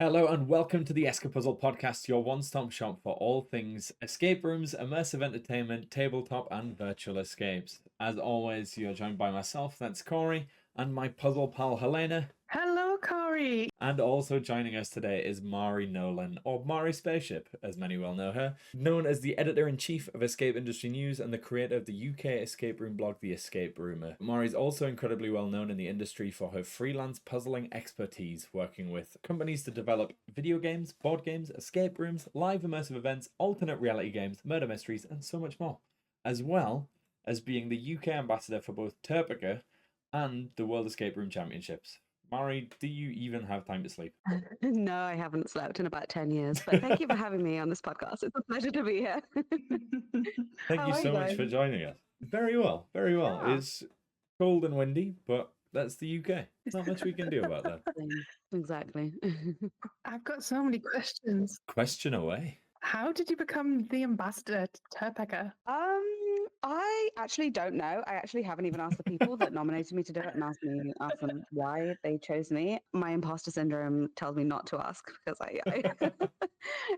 Hello and welcome to the ESCAPUZZLED podcast, your one-stop shop for all things escape rooms, immersive entertainment, tabletop and virtual escapes. As always, you're joined by myself, that's Corey, and my puzzle pal Helena. Hello, Corey. And also joining us today is Mairi Nolan, or Mairi Spaceship, as many will know her, known as the editor-in-chief of Escape Industry News and the creator of the UK escape room blog The Escape Roomer. Mairi is also incredibly well known in the industry for her freelance puzzling expertise, working with companies to develop video games, board games, escape rooms, live immersive events, alternate reality games, murder mysteries, and so much more, as well as being the UK ambassador for both Turpica and the World Escape Room Championships. Mairi, do you even have time to sleep? No, I haven't slept in about 10 years, but thank you for having me on this podcast. It's a pleasure to be here. Thank How you are so you much guys? for joining us. Very well, very well. Yeah. It's cold and windy, but that's the UK. Not much we can do about that. Exactly. I've got so many questions. Question away. How did you become the ambassador to Turpeca? I actually don't know. I actually haven't even asked the people that nominated me to do it and asked them why they chose me. My imposter syndrome tells me not to ask because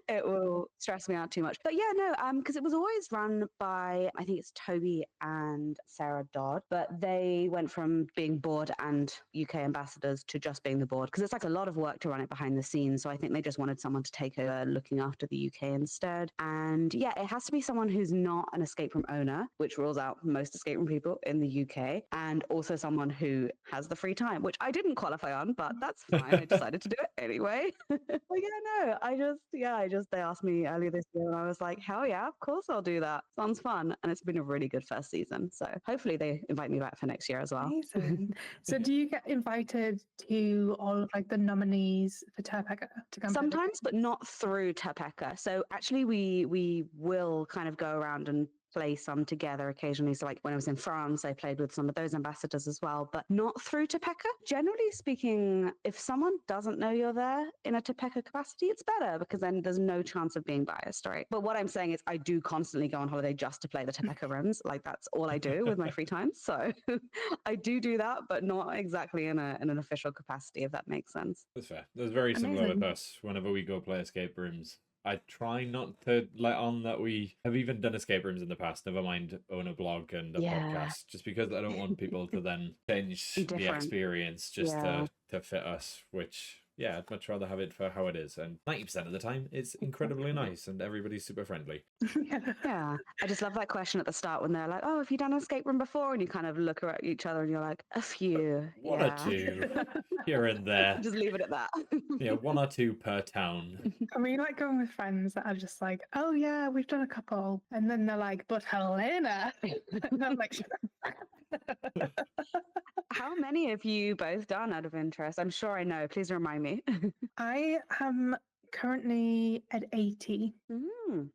it will stress me out too much. But yeah, no, because it was always run by I think it's Toby and Sarah Dodd, but they went from being board and UK ambassadors to just being the board because it's like a lot of work to run it behind the scenes. So I think they just wanted someone to take over looking after the UK instead. And yeah, it has to be someone who's not an escape room owner, which rules out most escape room people in the UK, and also someone who has the free time, which I didn't qualify on, but that's fine. I decided to do it anyway. But yeah, no, they asked me earlier this year and I was like, hell yeah, of course I'll do that. Sounds fun. And it's been a really good first season. So hopefully they invite me back for next year as well. Amazing. So do you get invited to all of like the nominees for Turpeca to come? Sometimes, but not through Tepeka. So actually, we will kind of go around and play some together occasionally. So like when I was in France, I played with some of those ambassadors as well, but not through Topeka. Generally speaking, if someone doesn't know you're there in a Topeka capacity, it's better because then there's no chance of being biased, right? But what I'm saying is I do constantly go on holiday just to play the Topeka rooms. Like that's all I do with my free time. So I do that, but not exactly in an official capacity, if that makes sense. That's fair. That's very similar with Amazing. us. Whenever we go play escape rooms, I try not to let on that we have even done escape rooms in the past, never mind own a blog and a Yeah. podcast, just because I don't want people to then change the Different. experience just Yeah. to fit us, which, yeah, I'd much rather have it for how it is. And 90% of the time, it's incredibly nice and everybody's super friendly. Yeah, I just love that question at the start when they're like, "Oh, have you done an escape room before?" And you kind of look at each other and you're like, "A few, One or two here and there. Just leave it at that. Yeah, one or two per town. I mean, like going with friends that are just like, oh yeah, we've done a couple. And then they're like, but Helena. And I'm like, How many have you both done out of interest? I'm sure I know. Please remind me. I am currently at 80,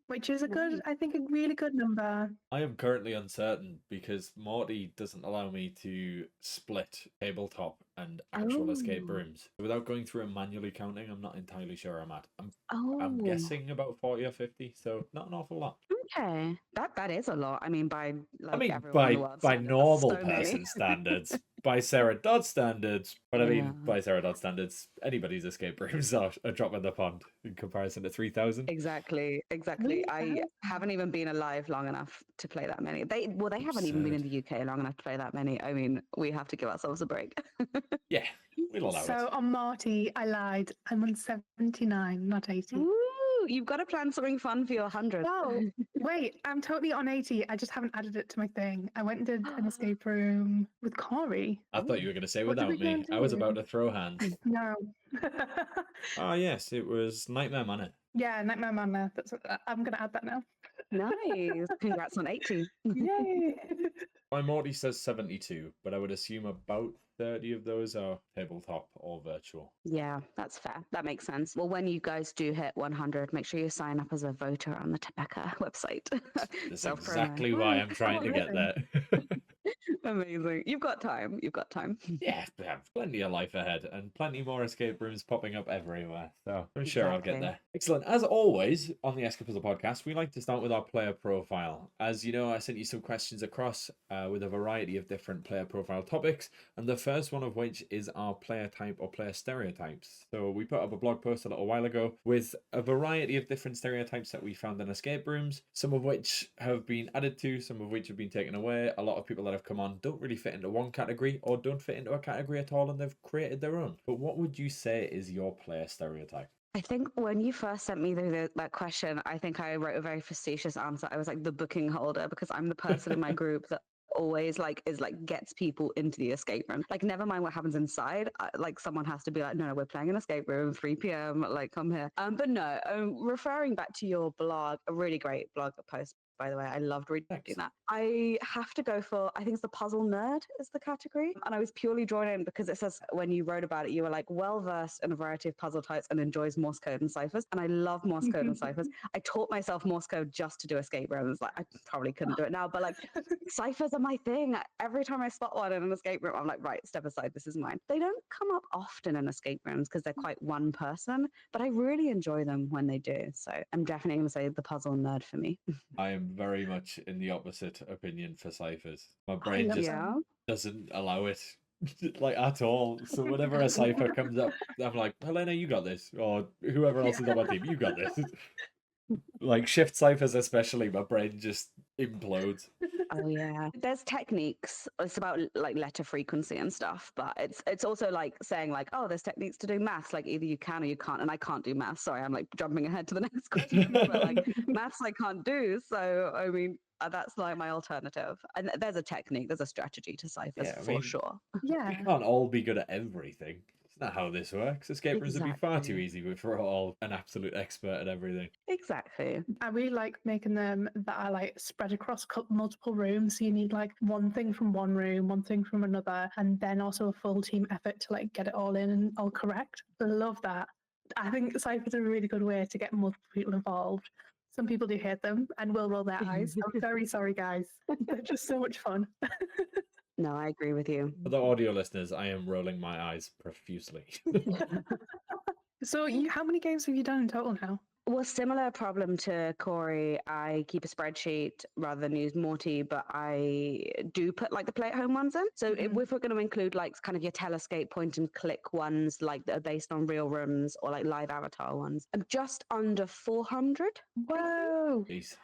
which is Nice. I think a really good number. I am currently uncertain because Morty doesn't allow me to split tabletop and actual escape Oh. rooms. Without going through and manually counting, I'm not entirely sure I'm at. I'm Oh, guessing about 40 or 50, so not an awful lot. okay. That is a lot. I mean, by like I mean, everyone in the by world by standards, that's normal so many. person standards, by Sarah Dodd standards, but I mean, Yeah. by Sarah Dodd standards, anybody's escape rooms are a drop in the pond in comparison to 3,000. Exactly. I haven't even been alive long enough to play that many. They haven't even been in the UK long enough to play that many. I mean, we have to give ourselves a break. Yeah, we'll allow So it. on Marty, I lied. I'm on 79, not 80. Ooh, you've got to plan something fun for your 100. Oh, wait, I'm totally on 80. I just haven't added it to my thing. I went and did an escape room with Corey. I thought you were going to say What did without we go me. and I was do? about to throw hands. No. Ah, yes, it was Nightmare Manor. Yeah, Nightmare Manor. I'm going to add that now. Nice. Congrats on 80. Yay. My Morty says 72, but I would assume about 30 of those are tabletop or virtual. Yeah, that's fair. That makes sense. Well, when you guys do hit 100, make sure you sign up as a voter on the Tobacco website. That's Self-promo. exactly why I'm trying to get there. Amazing. You've got time. You've got time. Yeah, we have plenty of life ahead and plenty more escape rooms popping up everywhere. So I'm sure I'll get Exactly. there. Excellent. As always on the ESCAPUZZLED podcast, we like to start with our player profile. As you know, I sent you some questions across with a variety of different player profile topics, and the first one of which is our player type or player stereotypes. So we put up a blog post a little while ago with a variety of different stereotypes that we found in escape rooms, some of which have been added to, some of which have been taken away. A lot of people that have come on don't really fit into one category or don't fit into a category at all, and they've created their own. But what would you say is your player stereotype? I think when you first sent me that question, I think I wrote a very facetious answer. I was like the booking holder because I'm the person in my group that always gets people into the escape room. Like, never mind what happens inside. Like, someone has to be like, no, we're playing an escape room, 3 p.m. Like, come here. But no, referring back to your blog, a really great blog post, by the way. I loved reading Thanks. that. I have to go for, I think it's the puzzle nerd is the category. And I was purely drawn in because it says when you wrote about it, you were like well versed in a variety of puzzle types and enjoys Morse code and ciphers. And I love Morse code and ciphers. I taught myself Morse code just to do escape rooms. Like, I probably couldn't do it now, but like ciphers are my thing. Every time I spot one in an escape room, I'm like, right, step aside, this is mine. They don't come up often in escape rooms because they're quite one person, but I really enjoy them when they do. So I'm definitely going to say the puzzle nerd for me. I am very much in the opposite opinion for ciphers. My brain love just Yeah. doesn't allow it. Like, at all. So whenever a cipher comes up, I'm like, Helena, you got this, or whoever else is on my team, you got this. Like, shift ciphers especially, my brain just implodes. Oh yeah. There's techniques. It's about like letter frequency and stuff, but it's also like saying like, oh, there's techniques to do maths. Like, either you can or you can't, and I can't do maths. Sorry, I'm like jumping ahead to the next question, but like maths I can't do. So I mean, that's like my alternative. And there's a technique, there's a strategy to ciphers Yeah, I for mean, sure. we Yeah. can't all be good at everything. It's not how this works. Escape rooms would be far too Exactly. easy if we're all an absolute expert at everything. Exactly. I really like making them that are like spread across multiple rooms. So you need like one thing from one room, one thing from another, and then also a full team effort to like get it all in and all correct. Love that. I think ciphers are a really good way to get multiple people involved. Some people do hate them and will roll their eyes. I'm very sorry, guys. They're just so much fun. No, I agree with you. For the audio listeners, I am rolling my eyes profusely. So, how many games have you done in total now? Well, similar problem to Corey. I keep a spreadsheet rather than use Morty, but I do put like the play at home ones in. So if we're going to include like kind of your telescape point and click ones, like that are based on real rooms or like live avatar ones, I'm just under 400. Whoa! Jeez.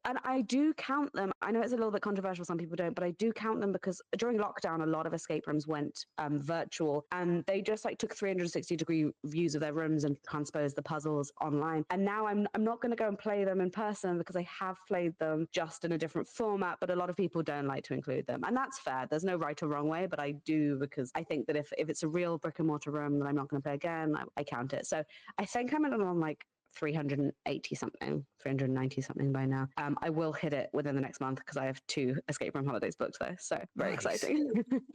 And I do count them. I know it's a little bit controversial, some people don't, but I do count them because during lockdown, a lot of escape rooms went virtual, and they just like took 360-degree views of their rooms and transposed the puzzles online. And now I'm not going to go and play them in person because I have played them just in a different format, but a lot of people don't like to include them. And that's fair. There's no right or wrong way, but I do because I think that if it's a real brick and mortar room that I'm not going to play again, I count it. So I think I'm on like 380 something, 390 something by now. I will hit it within the next month because I have 2 escape room holidays booked though, so very Nice. exciting.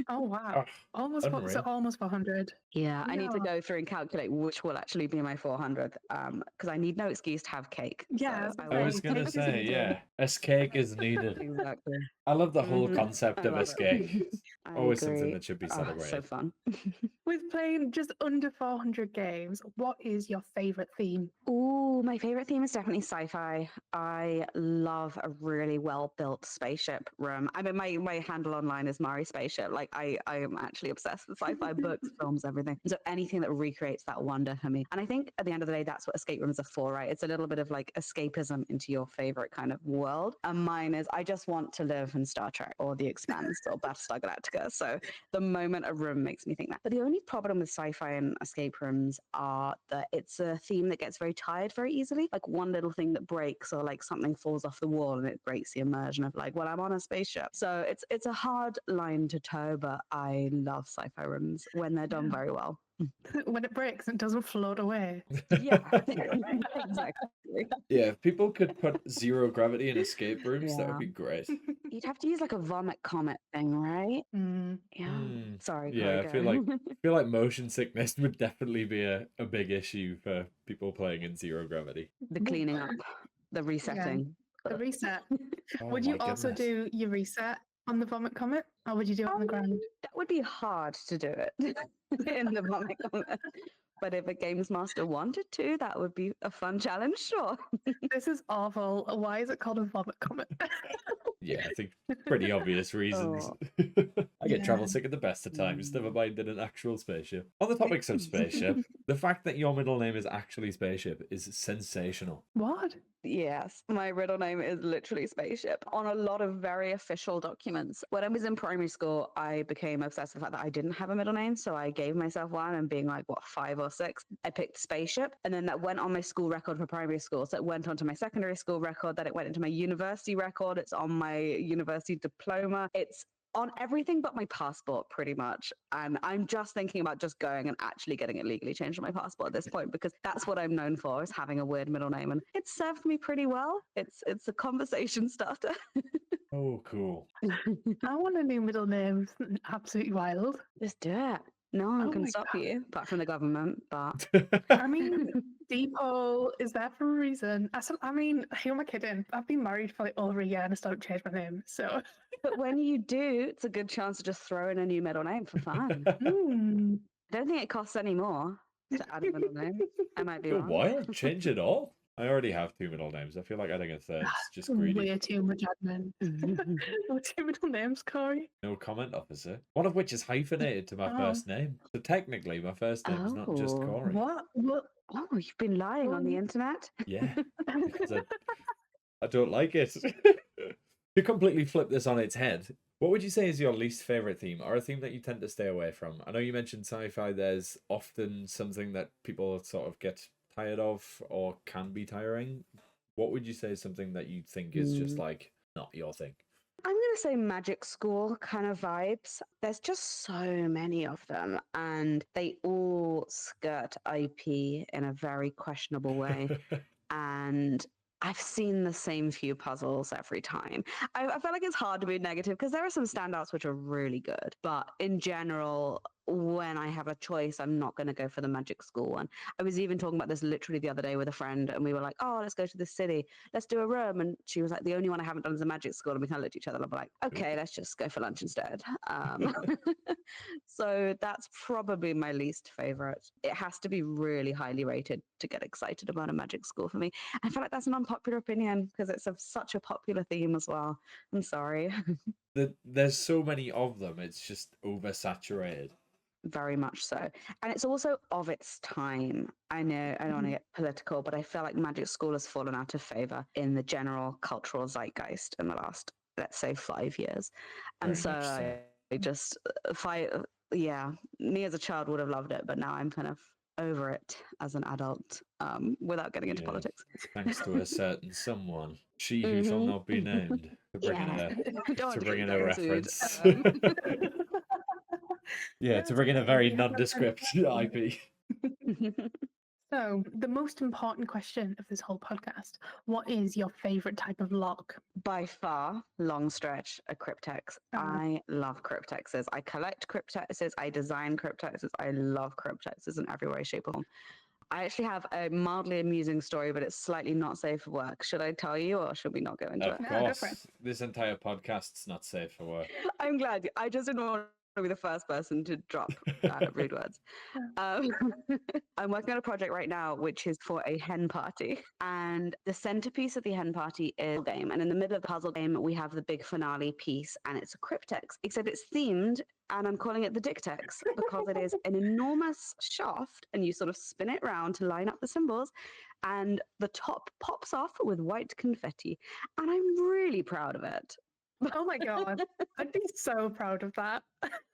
Oh wow! Almost unreal. almost 400. Yeah, I need to Yeah. go through and calculate which will actually be my 400th because I need no excuse to have cake. Yeah, so I was Cake gonna is say, needed. yeah, escape is needed. Exactly. I love the whole Mhm. concept I of love escape. it. I Always something agree. that should be Oh, it's so celebrated. fun. With playing just under 400 games, what is your favorite theme? Ooh, my favorite theme is definitely sci-fi. I love a really well-built spaceship room. I mean, my handle online is Mairi Spaceship. Like, I am actually obsessed with sci-fi books, films, everything. So anything that recreates that wonder for me. And I think at the end of the day, that's what escape rooms are for, right? It's a little bit of like escapism into your favorite kind of world. And mine is, I just want to live in Star Trek or The Expanse or Battlestar Galactica. So the moment a room makes me think that. But the only problem with sci-fi and escape rooms are that it's a theme that gets very tired very easily. Like, one little thing that breaks or like something falls off the wall and it breaks the immersion of like, well, I'm on a spaceship. So it's a hard line to toe, but I love sci-fi rooms when they're done very well. When it breaks, it doesn't float away. Yeah, exactly. Yeah, if people could put zero gravity in escape rooms, that would Yeah. be great. You'd have to use like a vomit comet thing, right? Mm. Yeah. Mm. Sorry, Yeah, Corey, I feel like motion sickness would definitely be a big issue for people playing in zero gravity. the cleaning up, the resetting. The reset. Oh Would you my also goodness. do your reset On the vomit comet? Or would you do it on the ground? That would be hard to do it in the vomit comment. But if a games master wanted to, that would be a fun challenge, sure. This is awful. Why is it called a vomit comet? Yeah, I think pretty obvious reasons. I get travel Yeah. sick at the best of times, never mind in an actual spaceship. On the topics of spaceship, the fact that your middle name is actually Spaceship is sensational. What? Yes, my middle name is literally Spaceship on a lot of very official documents. When I was in primary school, I became obsessed with the fact that I didn't have a middle name. So I gave myself one, and being like, what, 5 or 6, I picked Spaceship. And then that went on my school record for primary school. So it went onto my secondary school record, then it went into my university record. It's on my university diploma. It's on everything but my passport, pretty much. And I'm just thinking about just going and actually getting it legally changed on my passport at this point, because that's what I'm known for, is having a weird middle name, and it served me pretty well. It's a conversation starter. Oh, cool. I want a new middle name. Absolutely wild. Just do it. No one Oh can my stop God. you, apart from the government. But I mean, Depot is there for a reason. I mean, who am I kidding? I've been married for like over a year and I still don't change my name. So, but when you do, it's a good chance to just throw in a new middle name for fun. I don't think it costs any more to add a middle name. I might be Go wrong. wild, change it all. I already have 2 middle names. I feel like adding a third's just greedy. way too much admin. What's your middle names, Corey? No comment, officer. One of which is hyphenated to my Oh. first name. So technically, my first name is not just Oh. Corey. What? Oh, you've been lying on the internet? Yeah, because I don't like it. To completely flip this on its head, what would you say is your least favorite theme, or a theme that you tend to stay away from? I know you mentioned sci-fi. There's often something that people sort of get tired of or can be tiring. What would you say is something that you think is just like not your thing? I'm going to say magic school kind of vibes. There's just so many of them, and they all skirt IP in a very questionable way. And I've seen the same few puzzles every time. I feel like it's hard to be negative because there are some standouts which are really good. But in general, when I have a choice, I'm not going to go for the magic school one. I was even talking about this literally the other day with a friend, and we were like, oh, let's go to the city. Let's do a room. And she was like, the only one I haven't done is a magic school. And we kind of looked at each other and I'm like, okay, let's just go for lunch instead. So that's probably my least favorite. It has to be really highly rated to get excited about a magic school for me. I feel like that's an unpopular opinion because it's such a popular theme as well. I'm sorry. There's so many of them. It's just oversaturated. Very much so. And it's also of its time. I know I don't want to get political, but I feel like magic school has fallen out of favor in the general cultural zeitgeist in the last, let's say, 5 years. And Very much so. I just yeah, me as a child would have loved it, but now I'm kind of over it as an adult, without getting into Yeah. politics. Thanks to a certain someone, she who shall not be named, to bring in a reference. Yeah, to bring in a very nondescript IP. So, the most important question of this whole podcast: what is your favorite type of log? By far, long stretch, a cryptex. I love cryptexes. I collect cryptexes. I design cryptexes. I love cryptexes in every way, shape, or form. I actually have a mildly amusing story, but it's slightly not safe for work. Should I tell you, or should we not go into Of it? course, this entire podcast's not safe for work. I'm glad. I just didn't want to be the first person to drop rude words. I'm working on a project right now, which is for a hen party. And the centerpiece of the hen party is a game. And in the middle of the puzzle game, we have the big finale piece, and it's a cryptex, except it's themed, and I'm calling it the Dictex because it is an enormous shaft, and you sort of spin it around to line up the symbols, and the top pops off with white confetti. And I'm really proud of it. Oh my God. I'd be so proud of that.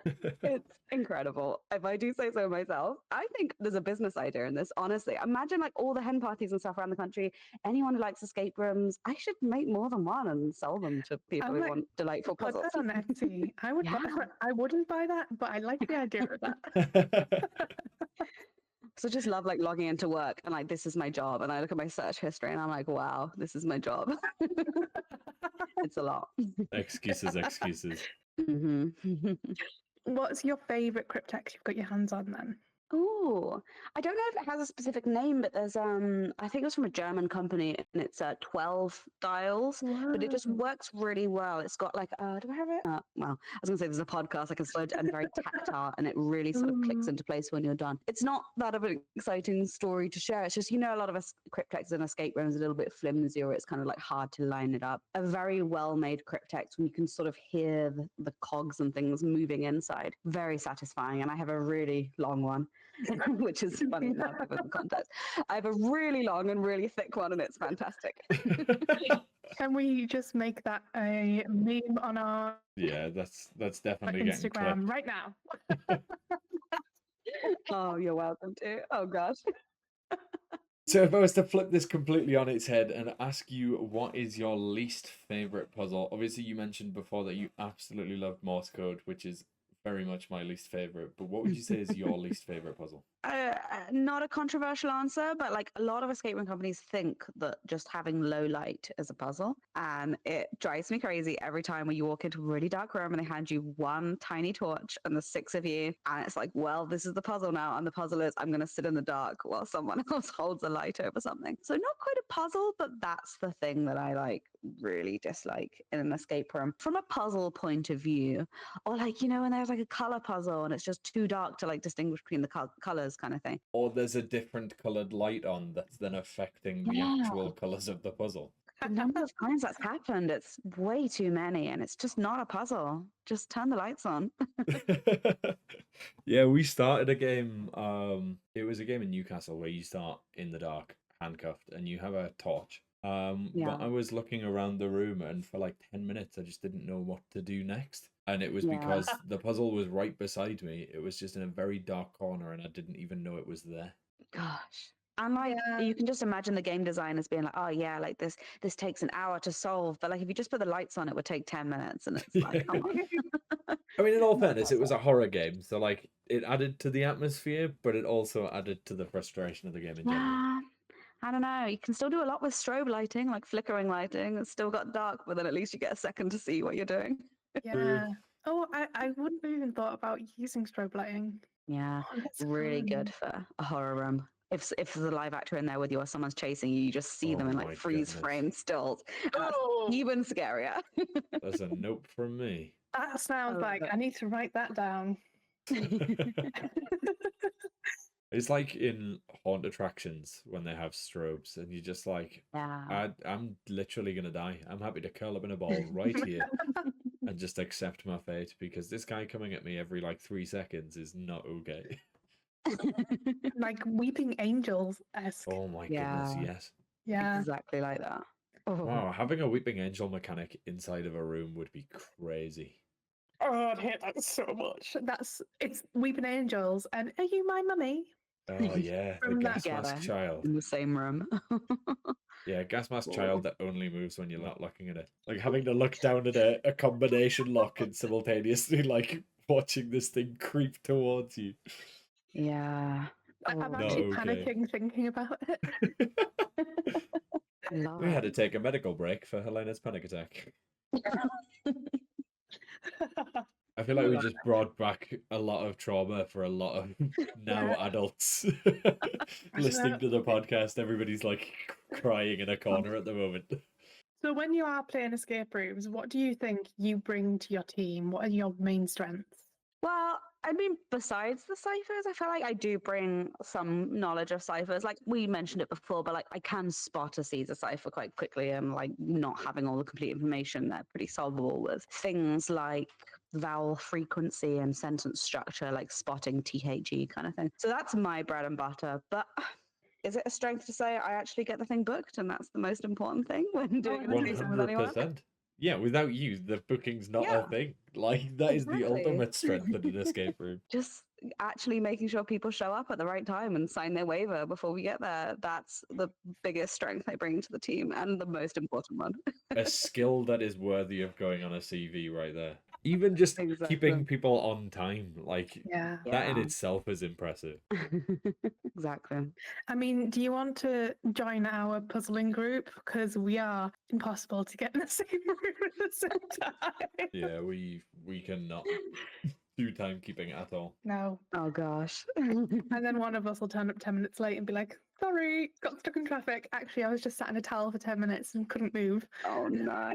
It's incredible. If I do say so myself, I think there's a business idea in this, honestly. Imagine like all the hen parties and stuff around the country. Anyone who likes escape rooms, I should make more than one and sell them to people who want delightful Put puzzles. that on Etsy. I would. Yeah. I wouldn't buy that, but I like the idea of that. So just love like logging into work and like, this is my job. And I look at my search history and I'm like, wow, this is my job. It's a lot. Excuses. Mm-hmm. What's your favorite cryptex you've got your hands on then? Oh, I don't know if it has a specific name, but there's I think it was from a German company, and it's 12 dials, but it just Wow. works really well. It's got like do I have it? Well, I was gonna say there's a podcast I can slow and very tactile, and it really sort of clicks Ooh. into place when you're done. It's not that of an exciting story to share. It's just a lot of us cryptex and escape rooms are a little bit flimsy, or it's kind of like hard to line it up. A very well made cryptex when you can sort of hear the cogs and things moving inside. Very satisfying, and I have a really long one. Which is funny now given the context. I have a really long and really thick one, and it's fantastic. Can we just make that a meme on our Yeah, that's definitely getting Instagram right now? Oh, you're welcome to. Oh gosh. So if I was to flip this completely on its head and ask you what is your least favorite puzzle, obviously you mentioned before that you absolutely loved Morse code, which is very much my least favorite, but what would you say is your least favorite puzzle? Not a controversial answer, but like a lot of escape room companies think that just having low light is a puzzle, and it drives me crazy every time when you walk into a really dark room and they hand you one tiny torch and there's 6 of you, and it's like, well, this is the puzzle now, and the puzzle is I'm going to sit in the dark while someone else holds a light over something. So not quite a puzzle, but that's the thing that I like really dislike in an escape room from a puzzle point of view. Or like, when there's like a color puzzle and it's just too dark to like distinguish between the colors kind of thing. Or there's a different colored light on that's then affecting the Yeah. actual colors of the puzzle. The number of times that's happened, it's way too many, and it's just not a puzzle. Just turn the lights on. Yeah, we started a game. It was a game in Newcastle where you start in the dark, handcuffed, and you have a torch. Yeah. But I was looking around the room, and for like 10 minutes, I just didn't know what to do next. And it was Yeah. because the puzzle was right beside me. It was just in a very dark corner, and I didn't even know it was there. Gosh. And like Yeah. you can just imagine the game designers being like, oh yeah, like this takes an hour to solve. But like if you just put the lights on, it would take 10 minutes. And it's like, come on. I mean, in all fairness, it was a horror game, so like it added to the atmosphere, but it also added to the frustration of the game in general. Yeah. I don't know. You can still do a lot with strobe lighting, like flickering lighting. It's still got dark, but then at least you get a second to see what you're doing. Yeah. Oh, I wouldn't have even thought about using strobe lighting. Yeah. Oh, that's Really fun. good for a horror room. If there's a live actor in there with you or someone's chasing you, you just see them Oh in my like freeze goodness. frame stills. And that's Oh, even scarier. That's a nope from me. that sounds Oh, like but- I need to write that down. It's like in haunt attractions when they have strobes, and you're just like, Yeah. I'm literally gonna die. I'm happy to curl up in a ball right here and just accept my fate because this guy coming at me every like 3 seconds is not okay. Like Weeping Angels esque. Oh my Yeah. goodness, yes. Yeah. Exactly like that. Oh. Wow, having a weeping angel mechanic inside of a room would be crazy. Oh, I'd hate that so much. It's Weeping Angels and Are You My Mummy? Oh yeah, the From that gas mask Together child. in the same room. Yeah, gas mask Cool. child that only moves when you're not looking at it. Like having to look down at a combination lock and simultaneously like watching this thing creep towards you. Yeah. I'm Oh, actually okay. panicking thinking about it. love We had to it. take a medical break for Helena's panic attack. I feel like we just brought back a lot of trauma for a lot of now Yeah. adults listening to the podcast. Everybody's like crying in a corner at the moment. So when you are playing escape rooms, what do you think you bring to your team? What are your main strengths? Well, I mean, besides the ciphers, I feel like I do bring some knowledge of ciphers. Like we mentioned it before, but like I can spot a Caesar cipher quite quickly, and like not having all the complete information, they're pretty solvable with things like vowel frequency and sentence structure, like spotting THE kind of thing. So that's my bread and butter. But is it a strength to say I actually get the thing booked, and that's the most important thing when doing an escape room with anyone? 100%. Yeah, without you, the booking's not Yeah. a thing. Like, that is the Exactly. ultimate strength in an escape room. Just actually making sure people show up at the right time and sign their waiver before we get there. That's the biggest strength I bring to the team and the most important one. A skill that is worthy of going on a CV right there. Even just Exactly. keeping people on time, like, Yeah. that in Yeah. itself is impressive. Exactly. I mean, do you want to join our puzzling group? Because we are impossible to get in the same room at the same time. Yeah, we cannot. To do timekeeping at all. No. Oh gosh. And then one of us will turn up 10 minutes late and be like, sorry, got stuck in traffic. Actually, I was just sat in a towel for 10 minutes and couldn't move. Oh no.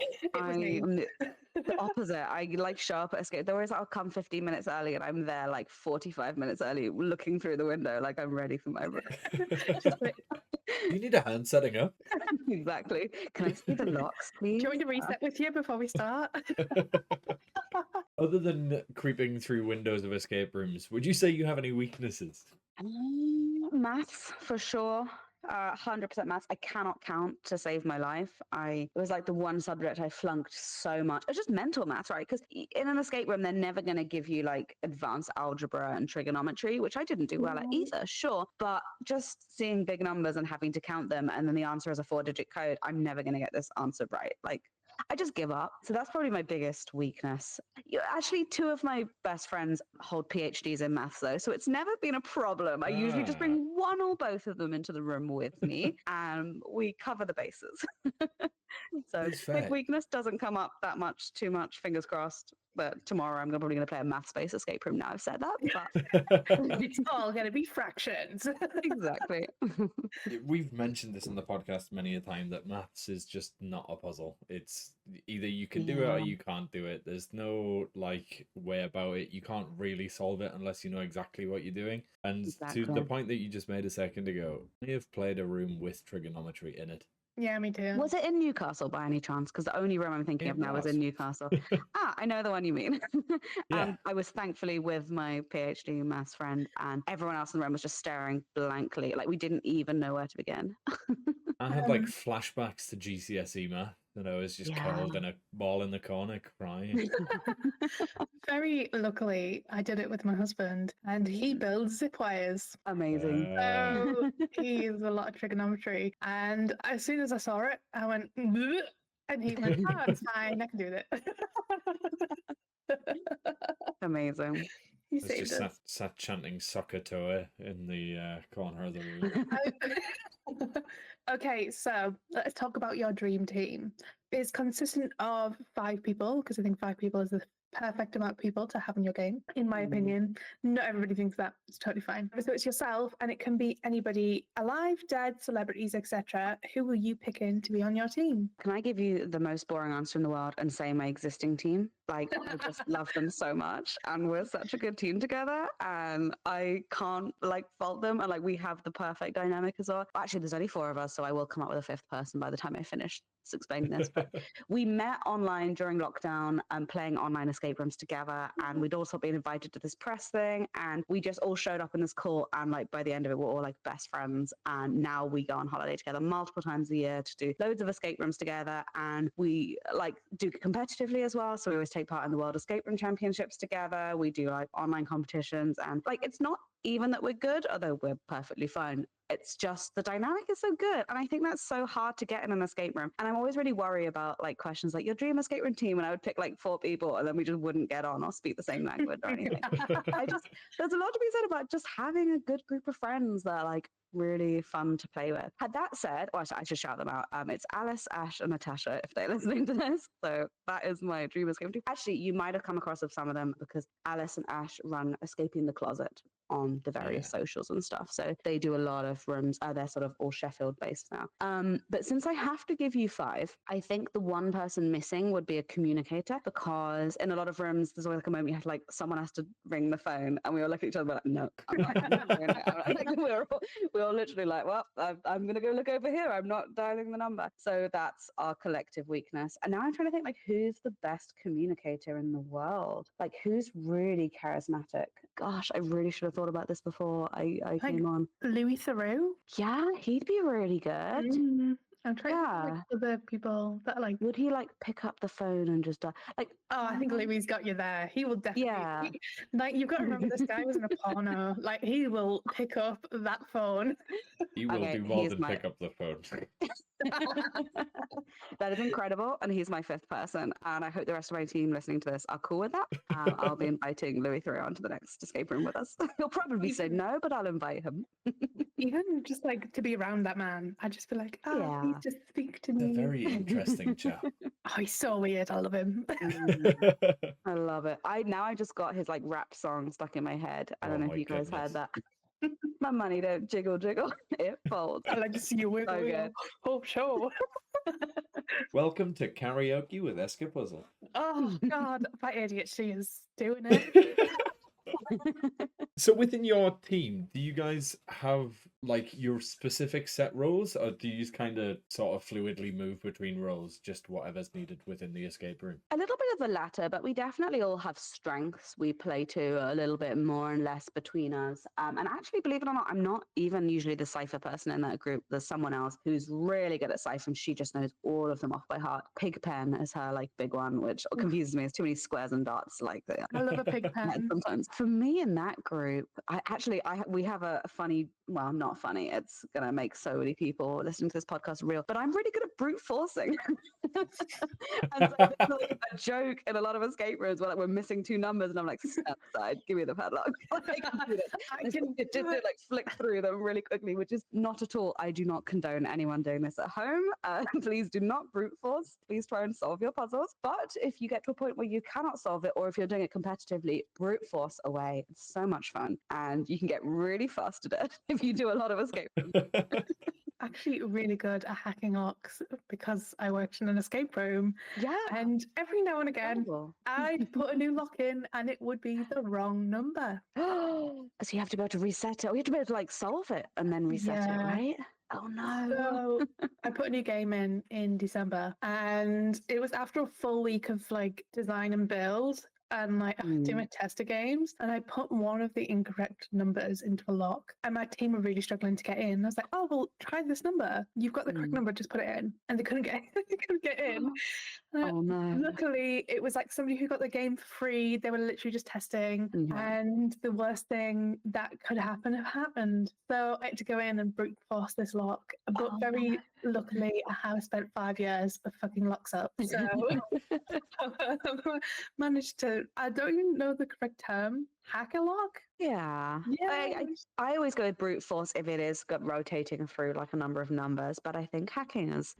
It was me. I'm the opposite. I like show up at escape. There is I'll come 15 minutes early and I'm there like 45 minutes early looking through the window like I'm ready for my room. Just like, You need a hand setting up. Exactly. Can I see the locks, do please? you want me to reset with you before we start? Other than creeping through windows of escape rooms, would you say you have any weaknesses? Maths for sure. 100% maths. I cannot count to save my life. It was like the one subject I flunked so much. It's just mental maths, right? Because in an escape room, they're never going to give you like advanced algebra and trigonometry, which I didn't do well at either, sure. But just seeing big numbers and having to count them, and then the answer is a 4-digit code, I'm never going to get this answer right. Like, I just give up. So that's probably my biggest weakness. Actually, 2 of my best friends hold PhDs in maths, though, so it's never been a problem. I usually just bring one or both of them into the room with me, and we cover the bases. So That's big fair. weakness doesn't come up that much, too much. Fingers crossed. But tomorrow I'm probably going to play a maths-based escape room. Now I've said that, but It's all going to be fractions. exactly. We've mentioned this in the podcast many a time that maths is just not a puzzle. It's either you can do it or Yeah. you can't do it. There's no like way about it. You can't really solve it unless you know exactly what you're doing. And to the Exactly. point that you just made a second ago, I have played a room with trigonometry in it. Yeah, me too. Was it in Newcastle by any chance? Because the only room I'm thinking It of now is was. in Newcastle. I know the one you mean. Yeah. I was thankfully with my PhD maths friend, and everyone else in the room was just staring blankly. Like we didn't even know where to begin. I had like flashbacks to GCSE math, and I was just curled Yeah. in a ball in the corner crying. Very luckily, I did it with my husband, and he builds zip wires. Amazing. So he uses a lot of trigonometry. And as soon as I saw it, I went, "Bleh," and he went, oh, it's fine, I can do that. Amazing. He I was saved just us. sat chanting Sokotoa in the corner of the room. Okay, so let's talk about your dream team. It's consistent of 5 people, because I think 5 people is the perfect amount of people to have in your game, in my opinion. Not everybody thinks that. It's totally fine. So it's yourself, and it can be anybody alive, dead, celebrities, etc. Who will you pick in to be on your team? Can I give you the most boring answer in the world and say my existing team? Like, I just love them so much, and we're such a good team together, and I can't like fault them. And like, we have the perfect dynamic as well. Actually, there's only 4 of us, so I will come up with a 5th person by the time I finish explaining this. But we met online during lockdown and playing online escape rooms together, and we'd also been invited to this press thing, and we just all showed up in this call, and like by the end of it, we're all like best friends, and now we go on holiday together multiple times a year to do loads of escape rooms together, and we like do competitively as well. So we always take part in the World Escape Room Championships together. We do like online competitions, and like it's not even that we're good, although we're perfectly fine. It's just the dynamic is so good. And I think that's so hard to get in an escape room. And I'm always really worried about like questions like your dream escape room team. And I would pick like 4 people and then we just wouldn't get on or speak the same language or anything. There's a lot to be said about just having a good group of friends that are like really fun to play with. Had that said, well, I should shout them out. It's Alice, Ash, and Natasha if they're listening to this. So that is my dream escape team. Actually, you might have come across of some of them because Alice and Ash run Escaping the Closet on the various socials and stuff. So they do a lot of rooms. They're sort of all Sheffield based now. But since I have to give you 5, I think the one person missing would be a communicator, because in a lot of rooms, there's always like a moment you have like someone has to ring the phone, and we all look at each other like, no, I'm not doing it. We're all literally like, well, I'm going to go look over here. I'm not dialing the number. So that's our collective weakness. And now I'm trying to think like, who's the best communicator in the world? Like, who's really charismatic? Gosh, I really should have thought about this before I came on. Louis Theroux? Yeah, he'd be really good. I'm trying to think like other people that are like. Would he like pick up the phone and just like? Oh, I think Louis got you there. He will definitely. Yeah. Like you've got to remember, this guy was in a porno. Like he will pick up that phone. He will do more than pick up the phone. That is incredible, and he's my 5th person, and I hope the rest of my team listening to this are cool with that. I'll be inviting Louis Theroux onto the next escape room with us. He'll probably say no, but I'll invite him. Even just like to be around that man, I'd just be like, oh, Yeah. please just speak to A me. very interesting chap. Oh, he's so weird. I love him. I love it. I just got his like rap song stuck in my head. I Oh don't know if my you guys heard goodness. that. My money don't jiggle jiggle, it folds. I like to see you wiggle. So wiggle. good. Oh, show. Welcome to karaoke with ESCAPUZZLED. Oh, God. My ADHD is doing it. So within your team, do you guys have like your specific set roles, or do you just kind of sort of fluidly move between roles, just whatever's needed within the escape room? A little bit of the latter, but we definitely all have strengths we play to a little bit more and less between us. And actually, believe it or not, I'm not even usually the cipher person in that group. There's someone else who's really good at cipher, and she just knows all of them off by heart. Pigpen is her like big one, which confuses me. It's too many squares and dots. Like I love a pig pen. sometimes. For me in that group, we have a funny, well, not funny. It's gonna make so many people listening to this podcast real, but I'm really good at brute forcing. And so it's like a joke in a lot of escape rooms where like, we're missing 2 numbers, and I'm like, step aside, give me the padlock. Like, I can it did like flick through them really quickly, which is not at all. I do not condone anyone doing this at home. Please do not brute force. Please try and solve your puzzles. But if you get to a point where you cannot solve it, or if you're doing it competitively, brute force away. It's so much fun, and you can get really fast at it if you do a lot of escape rooms. actually really good at hacking locks because I worked in an escape room. Yeah. And every now and again, Incredible. I'd put a new lock in and it would be the wrong number. So you have to be able to reset it, or you have to be able to like solve it and then reset it, Yeah. right? Oh no. So I put a new game in December, and it was after a full week of like design and build and like doing my tester games, and I put one of the incorrect numbers into a lock, and my team were really struggling to get in. I was like, "Oh well, try this number. You've got the correct number. Just put it in." And they couldn't get they couldn't get in. Oh no. Luckily, it was like somebody who got the game for free. They were literally just testing, and the worst thing that could happen happened. So I had to go in and brute force this lock. But very luckily, I have spent 5 years of fucking locks up. So managed to. I don't even know the correct term. Hack a lock. Yeah. Yeah. I always go with brute force if it is rotating through like a number of numbers, but I think hacking is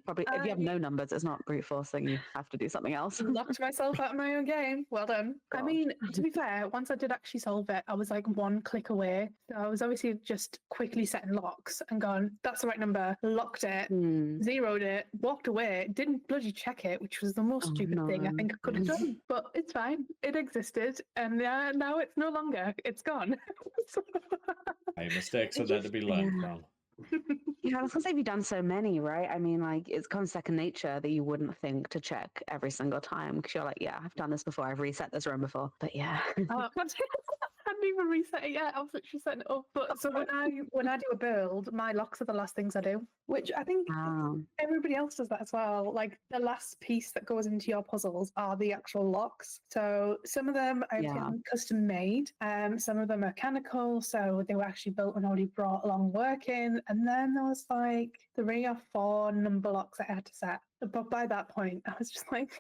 probably if you have no numbers, it's not brute forcing. You have to do something else. Locked myself out of my own game. Well done. I mean, to be fair, once I did actually solve it, I was like 1 click away. So I was obviously just quickly setting locks and gone, that's the right number, locked it, zeroed it, walked away, didn't bloody check it, which was the most stupid thing I think I could have done. But it's fine. It existed. And now it's no longer. It's gone. Hey, mistakes are there to be learned from. Yeah, I was gonna say, you've done so many, right? I mean, like it's kind of second nature that you wouldn't think to check every single time because you're like, yeah, I've done this before, I've reset this room before. But yeah, I hadn't even reset it yet. I was literally setting it up. But so when I do a build, my locks are the last things I do, which I think everybody else does that as well. Like the last piece that goes into your puzzles are the actual locks. So some of them are custom made, some of them are mechanical, so they were actually built and already brought along working. And then there was like 3 or 4 number locks I had to set. But by that point, I was just like,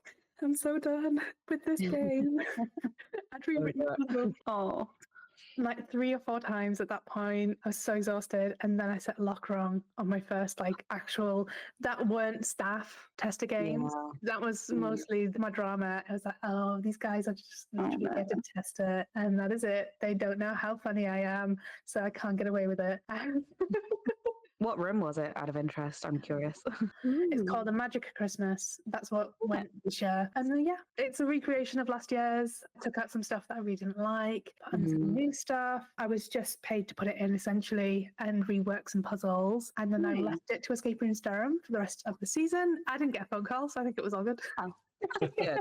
I'm so done with this game. I'd rewritten the puzzle like 3 or 4 times at that point. I was so exhausted, and then I set a lock wrong on my first like actual that weren't staff tester games. That was mostly my drama. I was like, oh, these guys are just literally here to test it, and that is it. They don't know how funny I am, so I can't get away with it. What room was it, out of interest? I'm curious. It's called A Magic Christmas. That's what went this year. And then, it's a recreation of last year's. I took out some stuff that I really didn't like, put in some new stuff. I was just paid to put it in, essentially, and rework some puzzles. And then I left it to Escape Rooms Durham for the rest of the season. I didn't get a phone call, so I think it was all good. Good.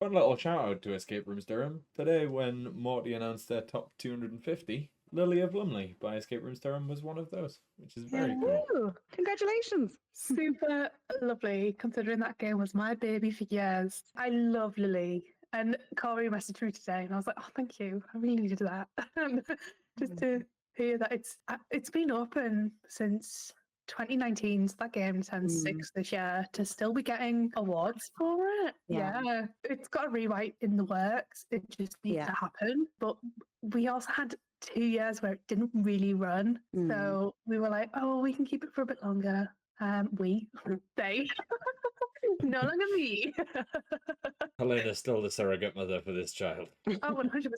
One little shout out to Escape Rooms Durham. Today, when Morty announced their top 250, Lily of Lumley by Escape Rooms Durham was one of those, which is very cool. Congratulations. Super lovely, considering that game was my baby for years. I love Lily. And Corey messaged me today, and I was like, oh, thank you. I really needed that. Just to hear that it's been open since 2019, so that game turns 6 this year, to still be getting awards for it. Yeah. It's got a rewrite in the works. It just needs to happen. But we also had 2 years where it didn't really run. So we were like, oh, we can keep it for a bit longer. They No longer me. Helena's still the surrogate mother for this child. Oh, 100%.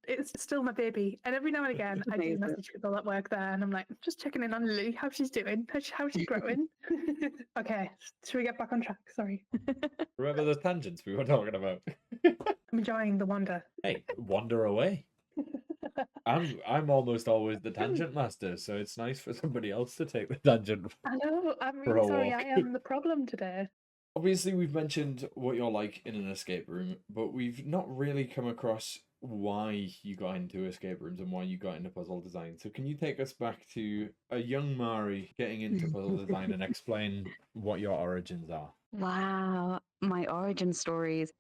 It's still my baby. And every now and again, I do Amazing. message people at work there, and I'm like, just checking in on Lily, how she's doing, how she's growing. Okay, should we get back on track? Sorry. Remember those tangents we were talking about? I'm enjoying the wander. Hey, wander away. I'm almost always the tangent master, so it's nice for somebody else to take the tangent. I know, I'm For really a sorry, walk. I am the problem today. Obviously, we've mentioned what you're like in an escape room, but we've not really come across why you got into escape rooms and why you got into puzzle design. So can you take us back to a young Mari getting into puzzle design and explain what your origins are? Wow, my origin stories.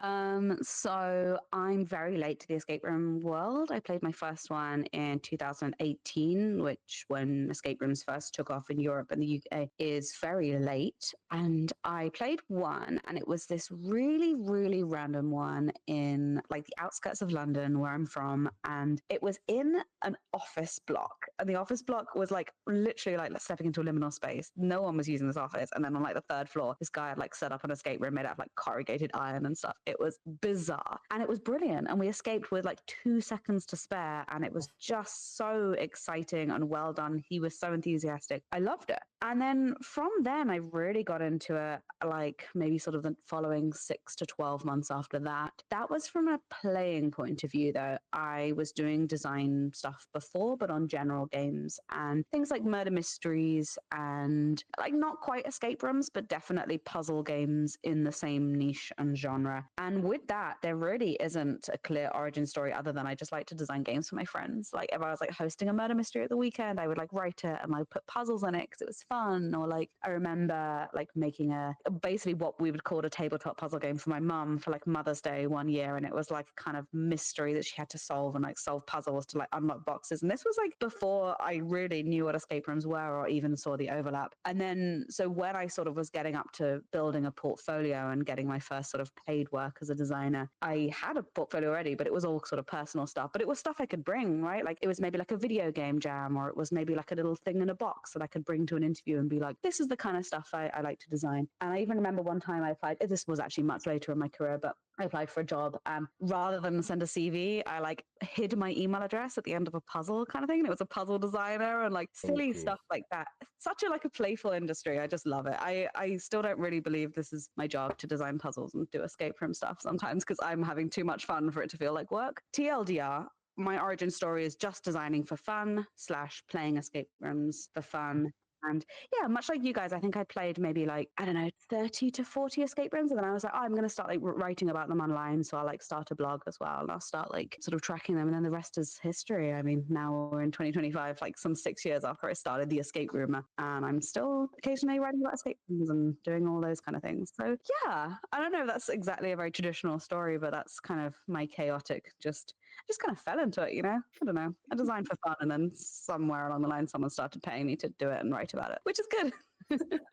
So I'm very late to the escape room world. I played my first one in 2018, which when escape rooms first took off in Europe and the UK is very late. And I played one, and it was this really, really random one in like the outskirts of London where I'm from. And it was in an office block. And the office block was like literally like stepping into a liminal space. No one was using this office. And then on like the third floor, this guy had like set up an escape room made out of like corrugated iron and stuff. It was bizarre and it was brilliant. And we escaped with like 2 seconds to spare. And it was just so exciting and well done. He was so enthusiastic. I loved it. And then from then, I really got into it, like maybe sort of the following 6 to 12 months after that. That was from a playing point of view, though. I was doing design stuff before, but on general games and things like murder mysteries and like not quite escape rooms, but definitely puzzle games in the same niche and genre. And with that, there really isn't a clear origin story other than I just like to design games for my friends. Like if I was like hosting a murder mystery at the weekend, I would like write it and like put puzzles in it because it was fun. Or like I remember like making basically what we would call a tabletop puzzle game for my mum for like Mother's Day one year, and it was like a kind of mystery that she had to solve and like solve puzzles to like unlock boxes. And this was like before I really knew what escape rooms were or even saw the overlap. And then so when I sort of was getting up to building a portfolio and getting my first sort of paid work as a designer, I had a portfolio already, but it was all sort of personal stuff. But it was stuff I could bring, right? Like it was maybe like a video game jam, or it was maybe like a little thing in a box that I could bring to an interview and be like, this is the kind of stuff I like to design. And I even remember one time I applied, this was actually much later in my career, but I applied for a job. Rather than send a CV, I like hid my email address at the end of a puzzle kind of thing. And it was a puzzle designer and like silly cool. stuff like that. It's such a like a playful industry. I just love it. I still don't really believe this is my job to design puzzles and do escape room stuff sometimes because I'm having too much fun for it to feel like work. TLDR, my origin story is just designing for fun / playing escape rooms for fun. And yeah, much like you guys, I think I played maybe like, I don't know, 30 to 40 escape rooms. And then I was like, oh, I'm going to start like writing about them online. So I'll like start a blog as well. And I'll start like sort of tracking them. And then the rest is history. I mean, now we're in 2025, like some 6 years after I started the escape room. And I'm still occasionally writing about escape rooms and doing all those kind of things. So yeah, I don't know if that's exactly a very traditional story, but that's kind of my chaotic, just kind of fell into it, you know? I don't know. I designed for fun, and then somewhere along the line, someone started paying me to do it and write about it, which is good.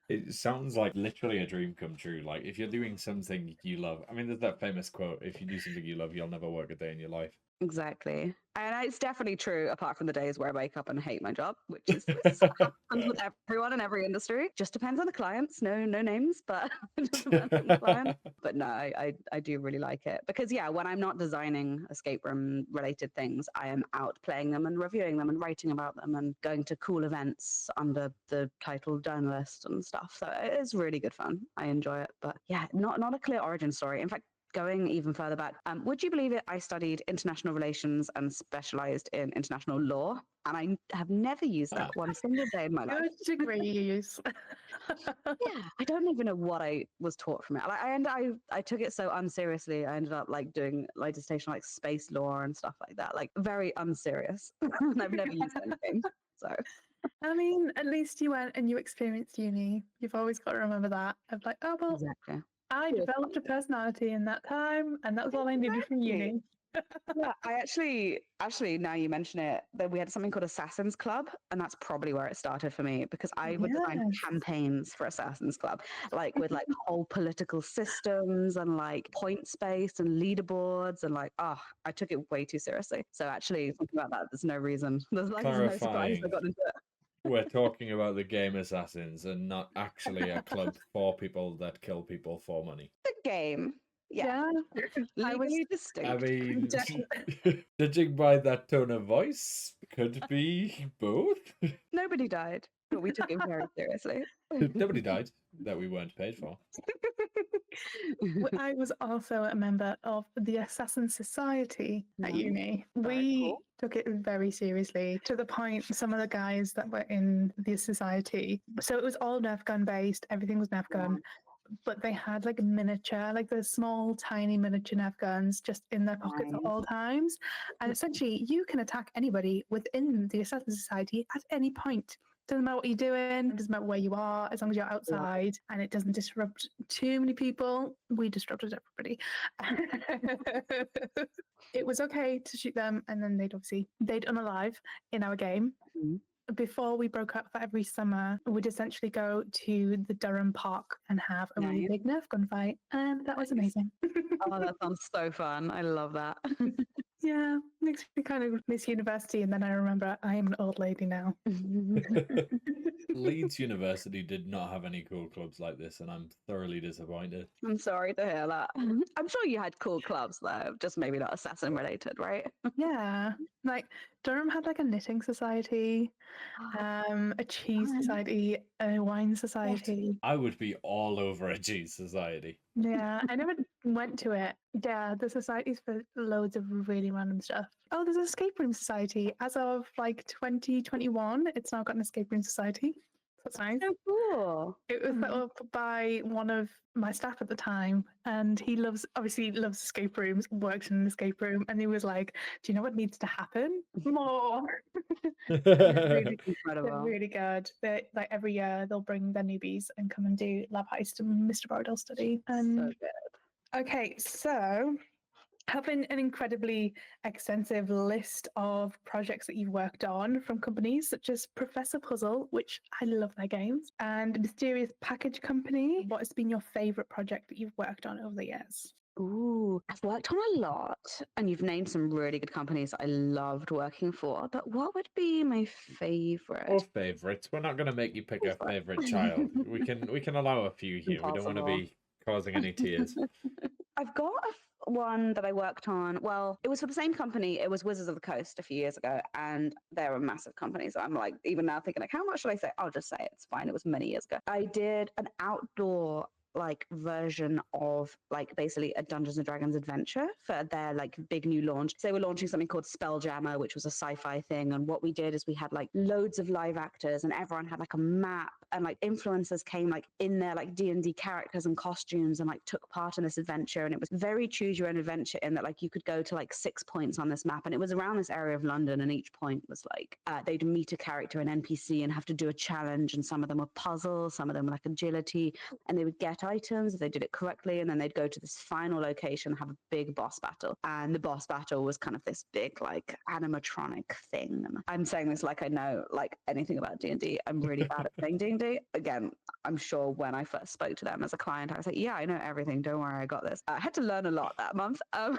It sounds like literally a dream come true. Like if you're doing something you love, I mean, there's that famous quote: "If you do something you love, you'll never work a day in your life." Exactly. And it's definitely true, apart from the days where I wake up and hate my job, which is happens with everyone in every industry. Just depends on the clients. No names, but it just depends on the client. But no, I do really like it because yeah, when I'm not designing escape room related things, I am out playing them and reviewing them and writing about them and going to cool events under the title journalist and stuff. So it is really good fun. I enjoy it. But yeah, not a clear origin story. In fact, going even further back, would you believe it? I studied international relations and specialized in international law, and I have never used that one single day in my life. Good degrees. Yeah, I don't even know what I was taught from it. Like, I took it so unseriously. I ended up like doing like dissertation like space law and stuff like that, like very unserious. And I've never used anything. So I mean, at least you went and you experienced uni. You've always got to remember that. Of like, oh well, exactly. I developed a personality in that time, and that's all I needed from uni. Yeah, I actually, now you mention it, that we had something called Assassin's Club, and that's probably where it started for me because I would design Yes. campaigns for Assassin's Club, like with like whole political systems and like points based and leaderboards and like, oh, I took it way too seriously. So actually, thinking about that, there's no reason, there's no surprise I Clarifying. got into it. We're talking about the game Assassins and not actually a club for people that kill people for money. The game. Yeah. I was Legally distinct. I mean, Definitely. judging by that tone of voice, could be both. Nobody died, but we took it very seriously. Nobody died that we weren't paid for. I was also a member of the Assassin Society at Nice. uni. Very We cool. took it very seriously to the point some of the guys that were in the society, so it was all Nerf gun based, everything was Nerf gun, but they had like miniature, like the small, tiny miniature Nerf guns just in their pockets at Nice. all times. And essentially, you can attack anybody within the Assassin Society at any point. Doesn't matter what you're doing, doesn't matter where you are, as long as you're outside and it doesn't disrupt too many people. We disrupted everybody. It was okay to shoot them, and then they'd unalive in our game. Mhm. Before we broke up for every summer, we'd essentially go to the Durham Park and have a really Nice. big Nerf gun fight, and that was amazing. Oh, that sounds so fun. I love that. Yeah, makes me kind of miss university, and then I remember I am an old lady now. Leeds University did not have any cool clubs like this, and I'm thoroughly disappointed. I'm sorry to hear that. I'm sure you had cool clubs though, just maybe not assassin related, right? Yeah, like Durham had like a knitting society, a cheese Fun. society, a wine society. I would be all over a cheese society. Yeah, I never went to it. Yeah, the societies for loads of really random stuff. Oh, there's an escape room society. As of like 2021, it's now got an escape room society. That's nice. So cool. It was set up by one of my staff at the time, and he obviously loves escape rooms, works in an escape room, and he was like, "Do you know what needs to happen? More." They're Incredible. really good. They like every year they'll bring their newbies and come and do lab heist and Mr. Borrowdale study. So And good. okay, so having an incredibly extensive list of projects that you've worked on from companies such as Professor Puzzle, which I love their games, and Mysterious Package Company. What has been your favorite project that you've worked on over the years? Ooh, I've worked on a lot, and you've named some really good companies that I loved working for. But what would be my favorite? Or favourites. We're not going to make you pick a favourite child. We can allow a few here. We don't want to Impossible. be causing any tears. I've got one that I worked on. Well, it was for the same company. It was Wizards of the Coast a few years ago, and they're a massive company. So I'm like, even now thinking like, how much should I say? I'll just say it. It's fine. It was many years ago. I did an outdoor like version of like basically a Dungeons and Dragons adventure for their like big new launch. So they were launching something called Spelljammer, which was a sci-fi thing. And what we did is we had like loads of live actors, and everyone had like a map, and like influencers came like in their like D&D characters and costumes and like took part in this adventure. And it was very choose your own adventure in that like you could go to like 6 points on this map, and it was around this area of London, and each point was like they'd meet a character, an NPC, and have to do a challenge. And some of them were puzzles, some of them were like agility, and they would get items if they did it correctly, and then they'd go to this final location and have a big boss battle. And the boss battle was kind of this big like animatronic thing. And I'm saying this like I know like anything about D&D. I'm really bad at playing D&D. Again, I'm sure when I first spoke to them as a client, I was like, yeah, I know everything, don't worry, I got this. I had to learn a lot that month, but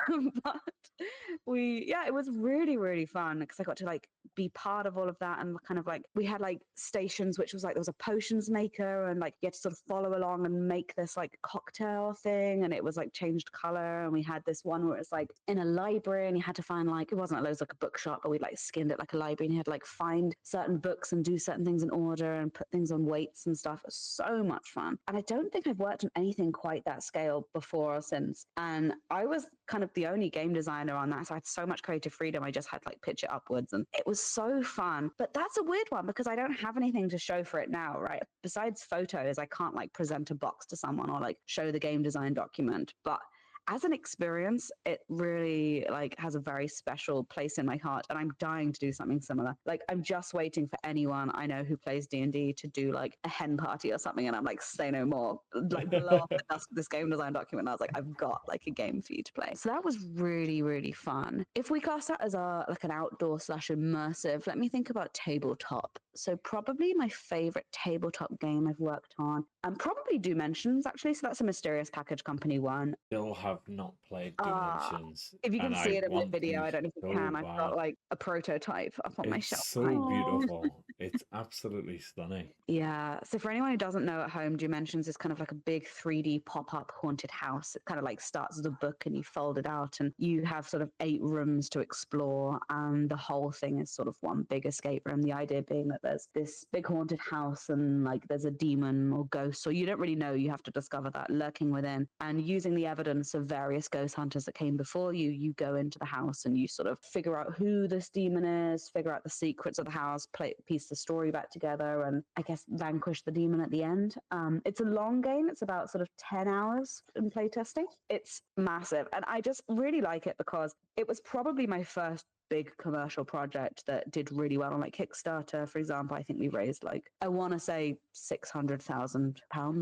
it was really, really fun because I got to like be part of all of that. And kind of like we had like stations which was like there was a potions maker, and like you had to sort of follow along and make this like cocktail thing, and it was like changed color. And we had this one where it's like in a library, and you had to find like, it wasn't like a bookshop, but we'd like skinned it like a library, and you had to like find certain books and do certain things in order and put things on weights and stuff. It was so much fun. And I don't think I've worked on anything quite that scale before or since. And I was kind of the only game designer on that, so I had so much creative freedom. I just had to like pitch it upwards, and it was so fun. But that's a weird one because I don't have anything to show for it now, right? Besides photos, I can't like present a box to someone or like show the game design document. But as an experience, it really like has a very special place in my heart, and I'm dying to do something similar. Like I'm just waiting for anyone I know who plays D&D to do like a hen party or something, and I'm like, say no more. Like below this game design document, I was like, I've got like a game for you to play. So that was really, really fun. If we cast that as a like an outdoor / immersive, let me think about tabletop. So probably my favorite tabletop game I've worked on, and probably Dimensions actually. So that's a Mysterious Package Company one. Still have have not played Ah, Dimensions, if you can and see I it in the want video, to I don't know if you so can. I've got bad. like a prototype up on my It's shelf so behind me. beautiful. It's absolutely stunning. Yeah. So for anyone who doesn't know at home, Dimensions is kind of like a big 3D pop-up haunted house. It kind of like starts as a book and you fold it out and you have sort of 8 rooms to explore. And the whole thing is sort of one big escape room. The idea being that there's this big haunted house and like there's a demon or ghost, so you don't really know. You have to discover that lurking within. And using the evidence of various ghost hunters that came before you, you go into the house and you sort of figure out who this demon is, figure out the secrets of the house, piece the story back together, and I guess vanquish the demon at the end. It's a long game. It's about sort of 10 hours in playtesting. It's massive. And I just really like it because it was probably my first big commercial project that did really well on like Kickstarter, for example. I think we raised like, I want to say £600,000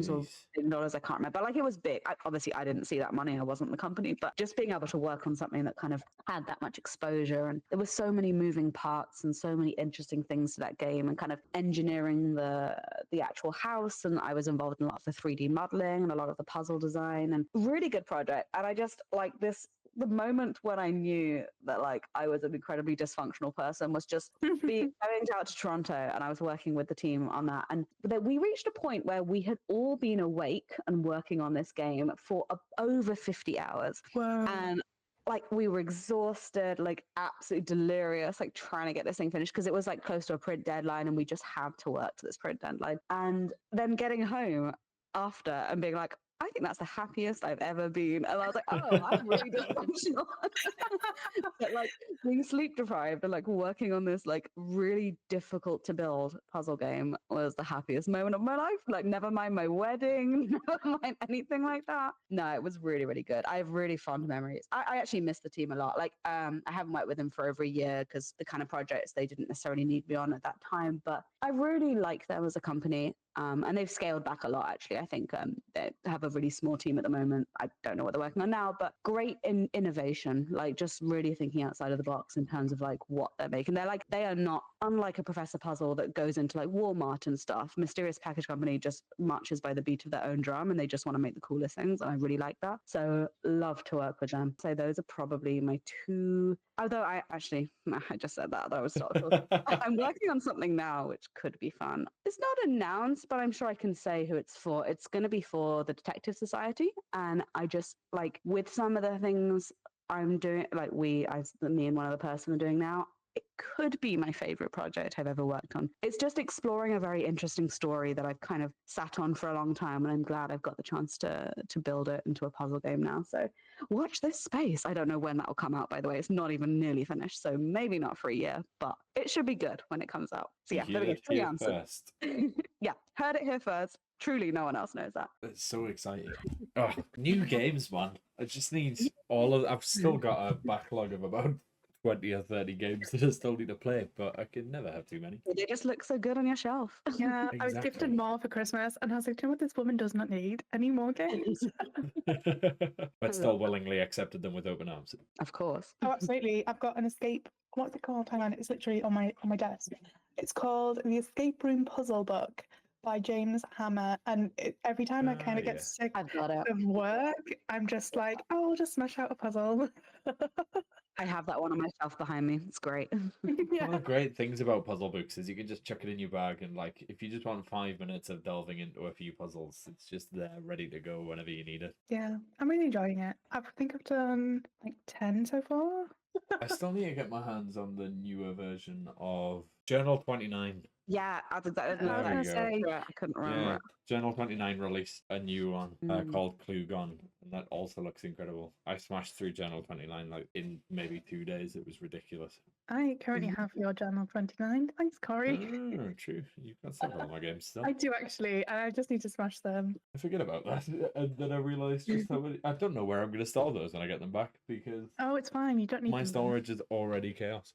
or Jeez. dollars. I can't remember. But like it was big. Obviously, I didn't see that money. I wasn't the company, but just being able to work on something that kind of had that much exposure, and there were so many moving parts and so many interesting things to that game, and kind of engineering the actual house. And I was involved in a lot of the 3D modeling and a lot of the puzzle design, and really good project. And I just like this. The moment when I knew that like I was an incredibly dysfunctional person was just going out to Toronto, and I was working with the team on that. And that we reached a point where we had all been awake and working on this game for over 50 hours. Wow. And like we were exhausted, like absolutely delirious, like trying to get this thing finished because it was like close to a print deadline and we just had to work to this print deadline. And then getting home after and being like, I think that's the happiest I've ever been. And I was like, oh, I'm really dysfunctional. But like being sleep deprived and like working on this like really difficult to build puzzle game was the happiest moment of my life. Like never mind my wedding, never mind anything like that. No, it was really, really good. I have really fond memories. I actually miss the team a lot. Like I haven't worked with them for over a year because the kind of projects they didn't necessarily need me on at that time. But I really like them as a company. And they've scaled back a lot, actually. I think they have a really small team at the moment. I don't know what they're working on now, but great innovation, like just really thinking outside of the box in terms of like what they're making. They are not, unlike a Professor Puzzle that goes into like Walmart and stuff. Mysterious Package Company just marches by the beat of their own drum and they just want to make the coolest things. And I really like that. So love to work with them. So those are probably my 2. Although I just said that I was sort of I'm working on something now which could be fun. It's not announced, but I'm sure I can say who it's for. It's going to be for the Detective Society, and I just like with some of the things I'm doing, like me and one other person are doing now. It could be my favorite project I've ever worked on. It's just exploring a very interesting story that I've kind of sat on for a long time, and I'm glad I've got the chance to build it into a puzzle game now. So watch this space. I don't know when that will come out, by the way. It's not even nearly finished, so maybe not for a year, but it should be good when it comes out. So yeah, there we go. Fully answered. First. Yeah, heard it here first. Truly, no one else knows that. It's so exciting. Oh, new games, man. I just need all of. I've still got a backlog of about 20 or 30 games that I still need to play, but I can never have too many. They just look so good on your shelf. Yeah, I was gifted Exactly. more for Christmas, and I was like, do you know what? This woman does not need any more games. But still willingly accepted them with open arms. Of course. Oh, absolutely. I've got an escape. What's it called? Hang on, it's literally on my desk. It's called The Escape Room Puzzle Book by James Hammer. And every time I kind of get sick I've got it. of work, I'm just like, oh, I'll just smash out a puzzle. I have that one on my shelf behind me. It's great. Yeah. One of the great things about puzzle books is you can just chuck it in your bag, and like if you just want 5 minutes of delving into a few puzzles, it's just there ready to go whenever you need it. Yeah, I'm really enjoying it. I think I've done like 10 so far. I still need to get my hands on the newer version of Journal 29. Yeah, that's exactly what I was There going you to go. say. I couldn't remember Yeah, it. Journal 29 released a new one Mm. called Clue Gone, and that also looks incredible. I smashed through Journal 29 like in maybe 2 days. It was ridiculous. I currently have your Journal 29. Thanks, Corey. Oh, true. You've got several of my games still. I do actually, and I just need to smash them. I forget about that, and then I realised just how many. I don't know where I'm going to store those when I get them back because Oh, it's fine. You don't need my them. storage is already chaos.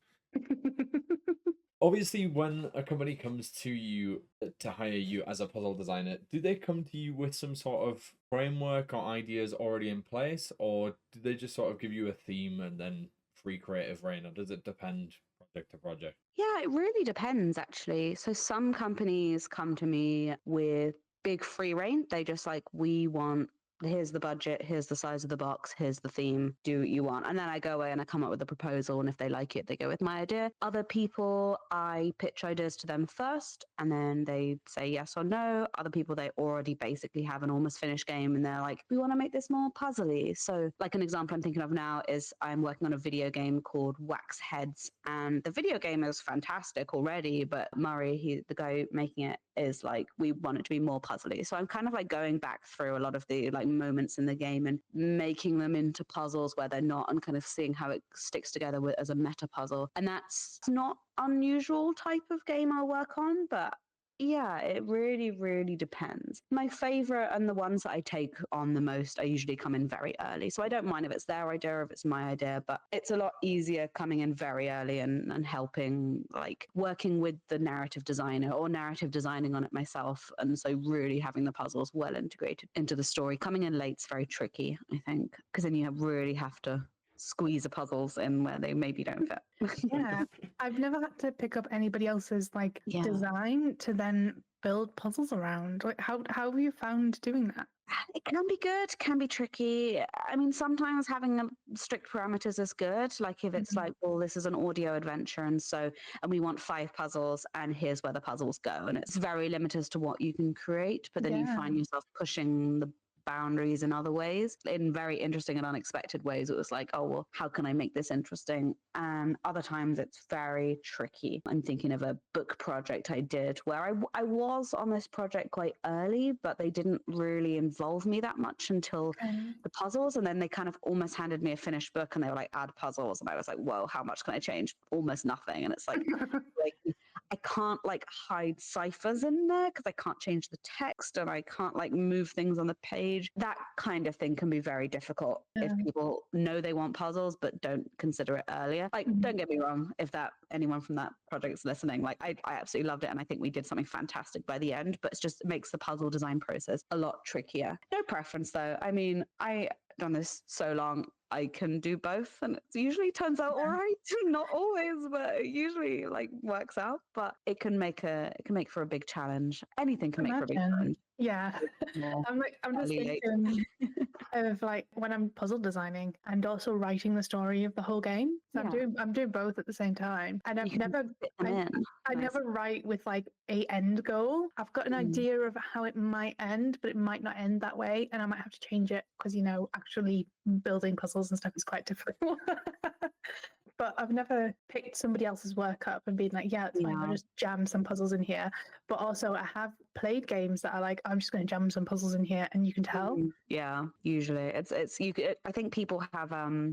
Obviously, when a company comes to you to hire you as a puzzle designer, do they come to you with some sort of framework or ideas already in place, or do they just sort of give you a theme and then free creative reign, or does it depend project to project? Yeah, it really depends, actually. So some companies come to me with big free reign. They just like, we want here's the budget, here's the size of the box, here's the theme, do what you want. And then I go away and I come up with a proposal. And if they like it, they go with my idea. Other people, I pitch ideas to them first and then they say yes or no. Other people, they already basically have an almost finished game and they're like, we want to make this more puzzly. So like an example I'm thinking of now is I'm working on a video game called Wax Heads. And the video game is fantastic already, but Murray, the guy making it, is like, we want it to be more puzzly. So I'm kind of like going back through a lot of the like moments in the game and making them into puzzles where they're not, and kind of seeing how it sticks together as a meta puzzle. And that's not unusual type of game I'll work on, but yeah, it really, really depends. My favorite and the ones that I take on the most, I usually come in very early. So I don't mind if it's their idea or if it's my idea, but it's a lot easier coming in very early and helping, like working with the narrative designer or narrative designing on it myself. And so really having the puzzles well integrated into the story. Coming in late's very tricky, I think, because then you really have to squeeze the puzzles in where they maybe don't fit. Yeah, I've never had to pick up anybody else's like Yeah. design to then build puzzles around. Like, how have you found doing that? It can be good, can be tricky. I mean, sometimes having strict parameters is good. Like if it's like, well, this is an audio adventure, and we want 5 puzzles, and here's where the puzzles go, and it's very limited as to what you can create. But then you find yourself pushing the boundaries in other ways, in very interesting and unexpected ways. It was like, oh, well, how can I make this interesting? And other times it's very tricky. I'm thinking of a book project I did where I was on this project quite early, but they didn't really involve me that much until the puzzles. And then they kind of almost handed me a finished book and they were like, add puzzles. And I was like, whoa, how much can I change? Almost nothing. And it's like, I can't like hide ciphers in there because I can't change the text and I can't like move things on the page. That kind of thing can be very difficult if people know they want puzzles but don't consider it earlier. Like, don't get me wrong, if anyone from that project's listening, like I absolutely loved it and I think we did something fantastic by the end, but it makes the puzzle design process a lot trickier. No preference though. I mean, I've done this so long. I can do both and it usually turns out all right. Not always, but it usually like works out. But it can make for a big challenge. Anything can make for a big challenge. Yeah. I'm just thinking of like when I'm puzzle designing and also writing the story of the whole game. So I'm doing both at the same time. And I never write with like a end goal. I've got an idea of how it might end, but it might not end that way. And I might have to change it because, actually building puzzles and stuff is quite difficult. But I've never picked somebody else's work up and been like, yeah, it's fine, I'll just jam some puzzles in here. But also I have played games that are like, I'm just going to jam some puzzles in here and you can tell. Yeah, usually I think people have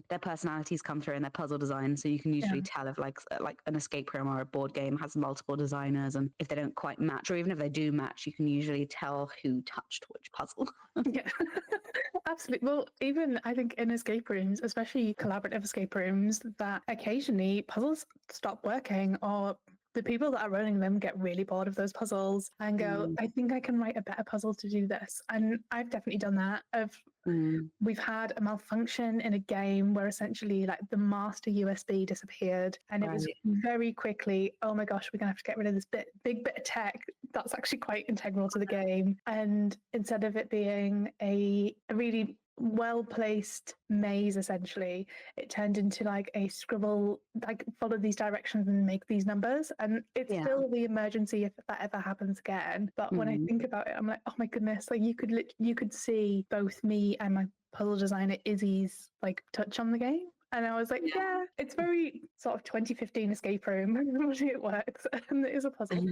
their personalities come through in their puzzle design. So you can usually tell if like an escape room or a board game has multiple designers, and if they don't quite match, or even if they do match, you can usually tell who touched which puzzle. Yeah, absolutely. Well, even I think in escape rooms, especially collaborative escape rooms, that occasionally puzzles stop working or the people that are running them get really bored of those puzzles and go, I think I can write a better puzzle to do this. And I've definitely done that. We've had a malfunction in a game where essentially like the master USB disappeared and it was very quickly, oh my gosh, we're gonna have to get rid of this big bit of tech that's actually quite integral to the game. And instead of it being a really well-placed maze, essentially it turned into like a scribble, like follow these directions and make these numbers, and it's still the emergency if that ever happens again. But when I think about it, I'm like, oh my goodness, like you could see both me and my puzzle designer Izzy's like touch on the game. And I was like, yeah, it's very sort of 2015 escape room. It works. And it is a puzzle.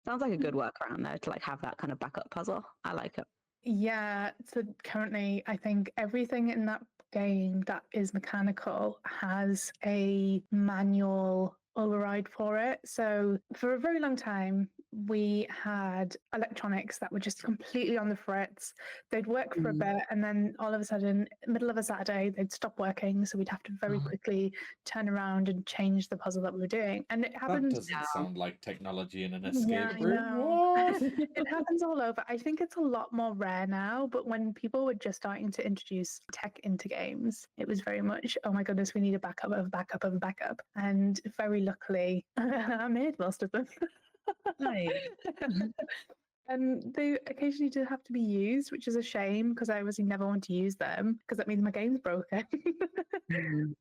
Sounds like a good workaround though, to like have that kind of backup puzzle. I like it. Yeah, so currently I think everything in that game that is mechanical has a manual override for it. So for a very long time, we had electronics that were just completely on the fritz. They'd work for a bit and then all of a sudden, middle of a Saturday, they'd stop working. So we'd have to very quickly turn around and change the puzzle that we were doing. And it happens. That doesn't sound like technology in an escape I room. know. It happens all over. I think it's a lot more rare now, but when people were just starting to introduce tech into games, it was very much, oh my goodness, we need a backup of a backup of a backup. And very luckily, I made most of them. Nice. And they occasionally do have to be used, which is a shame because I obviously never want to use them because that means my game's broken.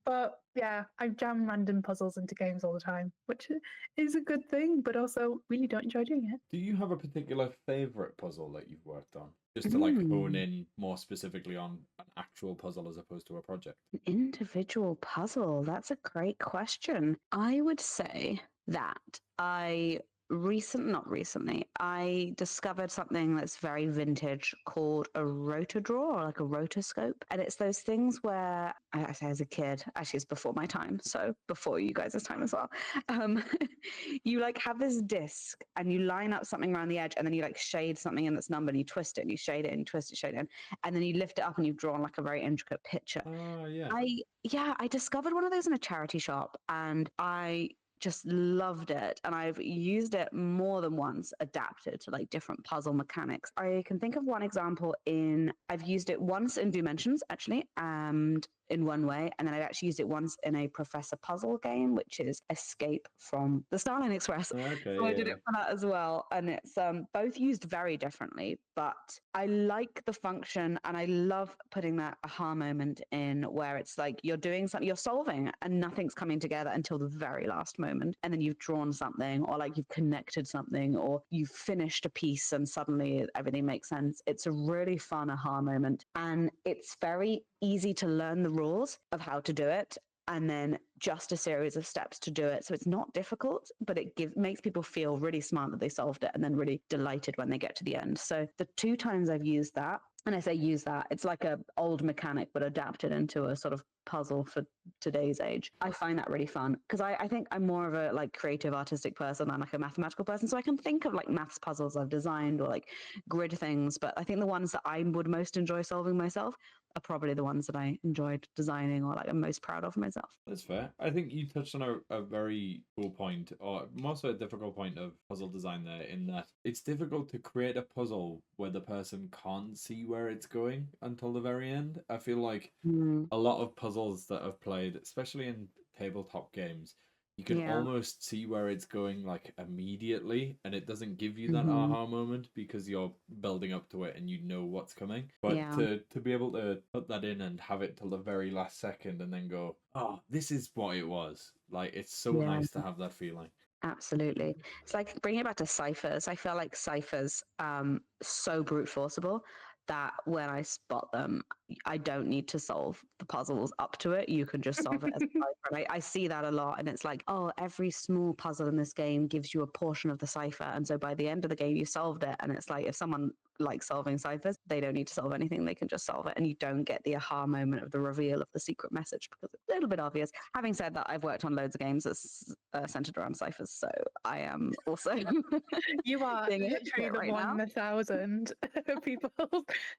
But yeah, I jam random puzzles into games all the time, which is a good thing, but also really don't enjoy doing it. Do you have a particular favorite puzzle that you've worked on? Just to hone in more specifically on an actual puzzle as opposed to a project. An individual puzzle. That's a great question. I would say that not recently, I discovered something that's very vintage called a rotor or like a rotoscope. And it's those things where I say as a kid, actually it's before my time, so before you guys' time as well. You like have this disc and you line up something around the edge and then you like shade something in that's numbered and you twist it and you shade it and you twist it, shade it in, and then you lift it up and you've drawn like a very intricate picture. Oh, yeah. I discovered one of those in a charity shop and I just loved it, and I've used it more than once, adapted to like different puzzle mechanics. I can think of one example I've used it once in Dimensions actually, and in one way, and then I've actually used it once in a Professor Puzzle game, which is Escape from the Starline Express. Okay, So I did it for that as well, and it's both used very differently, but I like the function, and I love putting that aha moment in where it's like you're doing something, you're solving, and nothing's coming together until the very last moment, and then you've drawn something, or like you've connected something, or you've finished a piece, and suddenly everything makes sense. It's a really fun aha moment, and it's very easy to learn the rules of how to do it, and then just a series of steps to do it. So it's not difficult, but it makes people feel really smart that they solved it and then really delighted when they get to the end. So the 2 times I've used that, and I say use that, it's like a old mechanic but adapted into a sort of puzzle for today's age. I find that really fun because I think I'm more of a like creative artistic person than like a mathematical person, so I can think of like maths puzzles I've designed or like grid things, but I think the ones that I would most enjoy solving myself are probably the ones that I enjoyed designing or like I'm most proud of myself. That's fair. I think you touched on a very cool point, or more so a difficult point of puzzle design there, in that it's difficult to create a puzzle where the person can't see where it's going until the very end. I feel like a lot of puzzles that I've played, especially in tabletop games, you can almost see where it's going like immediately, and it doesn't give you that aha moment because you're building up to it and you know what's coming. But to be able to put that in and have it till the very last second and then go, oh, this is what it was. Like, it's so nice to have that feeling. Absolutely. It's like bringing it back to ciphers. I feel like ciphers so brute forceable that when I spot them, I don't need to solve the puzzles up to it. You can just solve it as a cipher. I see that a lot, and it's like, oh, every small puzzle in this game gives you a portion of the cipher, and so by the end of the game, you solved it. And it's like if someone likes solving ciphers, they don't need to solve anything; they can just solve it, and you don't get the aha moment of the reveal of the secret message because it's a little bit obvious. Having said that, I've worked on loads of games that's centered around ciphers, so I am also You are literally the right 1 in now. 1,000 people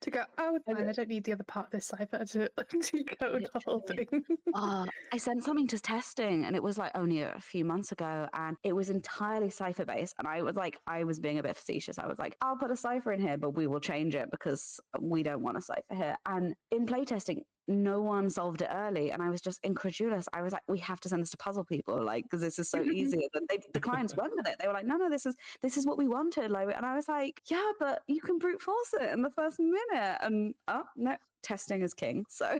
to go, oh, fine, I don't need the other part of this cipher to decode the whole thing. I sent something to testing, and it was like only a few months ago, and it was entirely cipher based. And I was being a bit facetious. I was like, I'll put a cipher in here, but we will change it because we don't want a cipher here. And in playtesting, no one solved it early, and I was just incredulous. I was like, we have to send this to puzzle people, like, because this is so easy. And the clients went with it. They were like, no, this is what we wanted. Like, and I was like, yeah, but you can brute force it in the first minute. And oh no, testing is king. So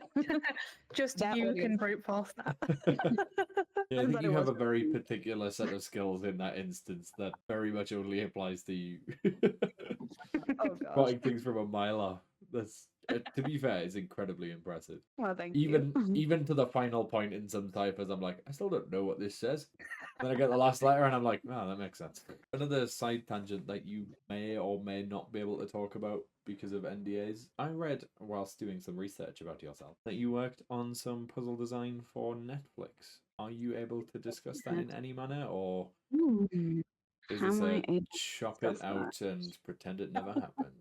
just you can brute force that. Yeah, I think you have a very particular set of skills in that instance that very much only applies to you. Oh gosh. Spotting things from a mile off. That's to be fair, is incredibly impressive. Well, thank you. you. Even to the final point in some ciphers, I'm like, I still don't know what this says. Then I get the last letter and I'm like, oh, that makes sense. Another side tangent that you may or may not be able to talk about because of NDAs. I read, whilst doing some research about yourself, that you worked on some puzzle design for Netflix. Are you able to discuss that in any manner, or is this a chop it out and pretend it never happened?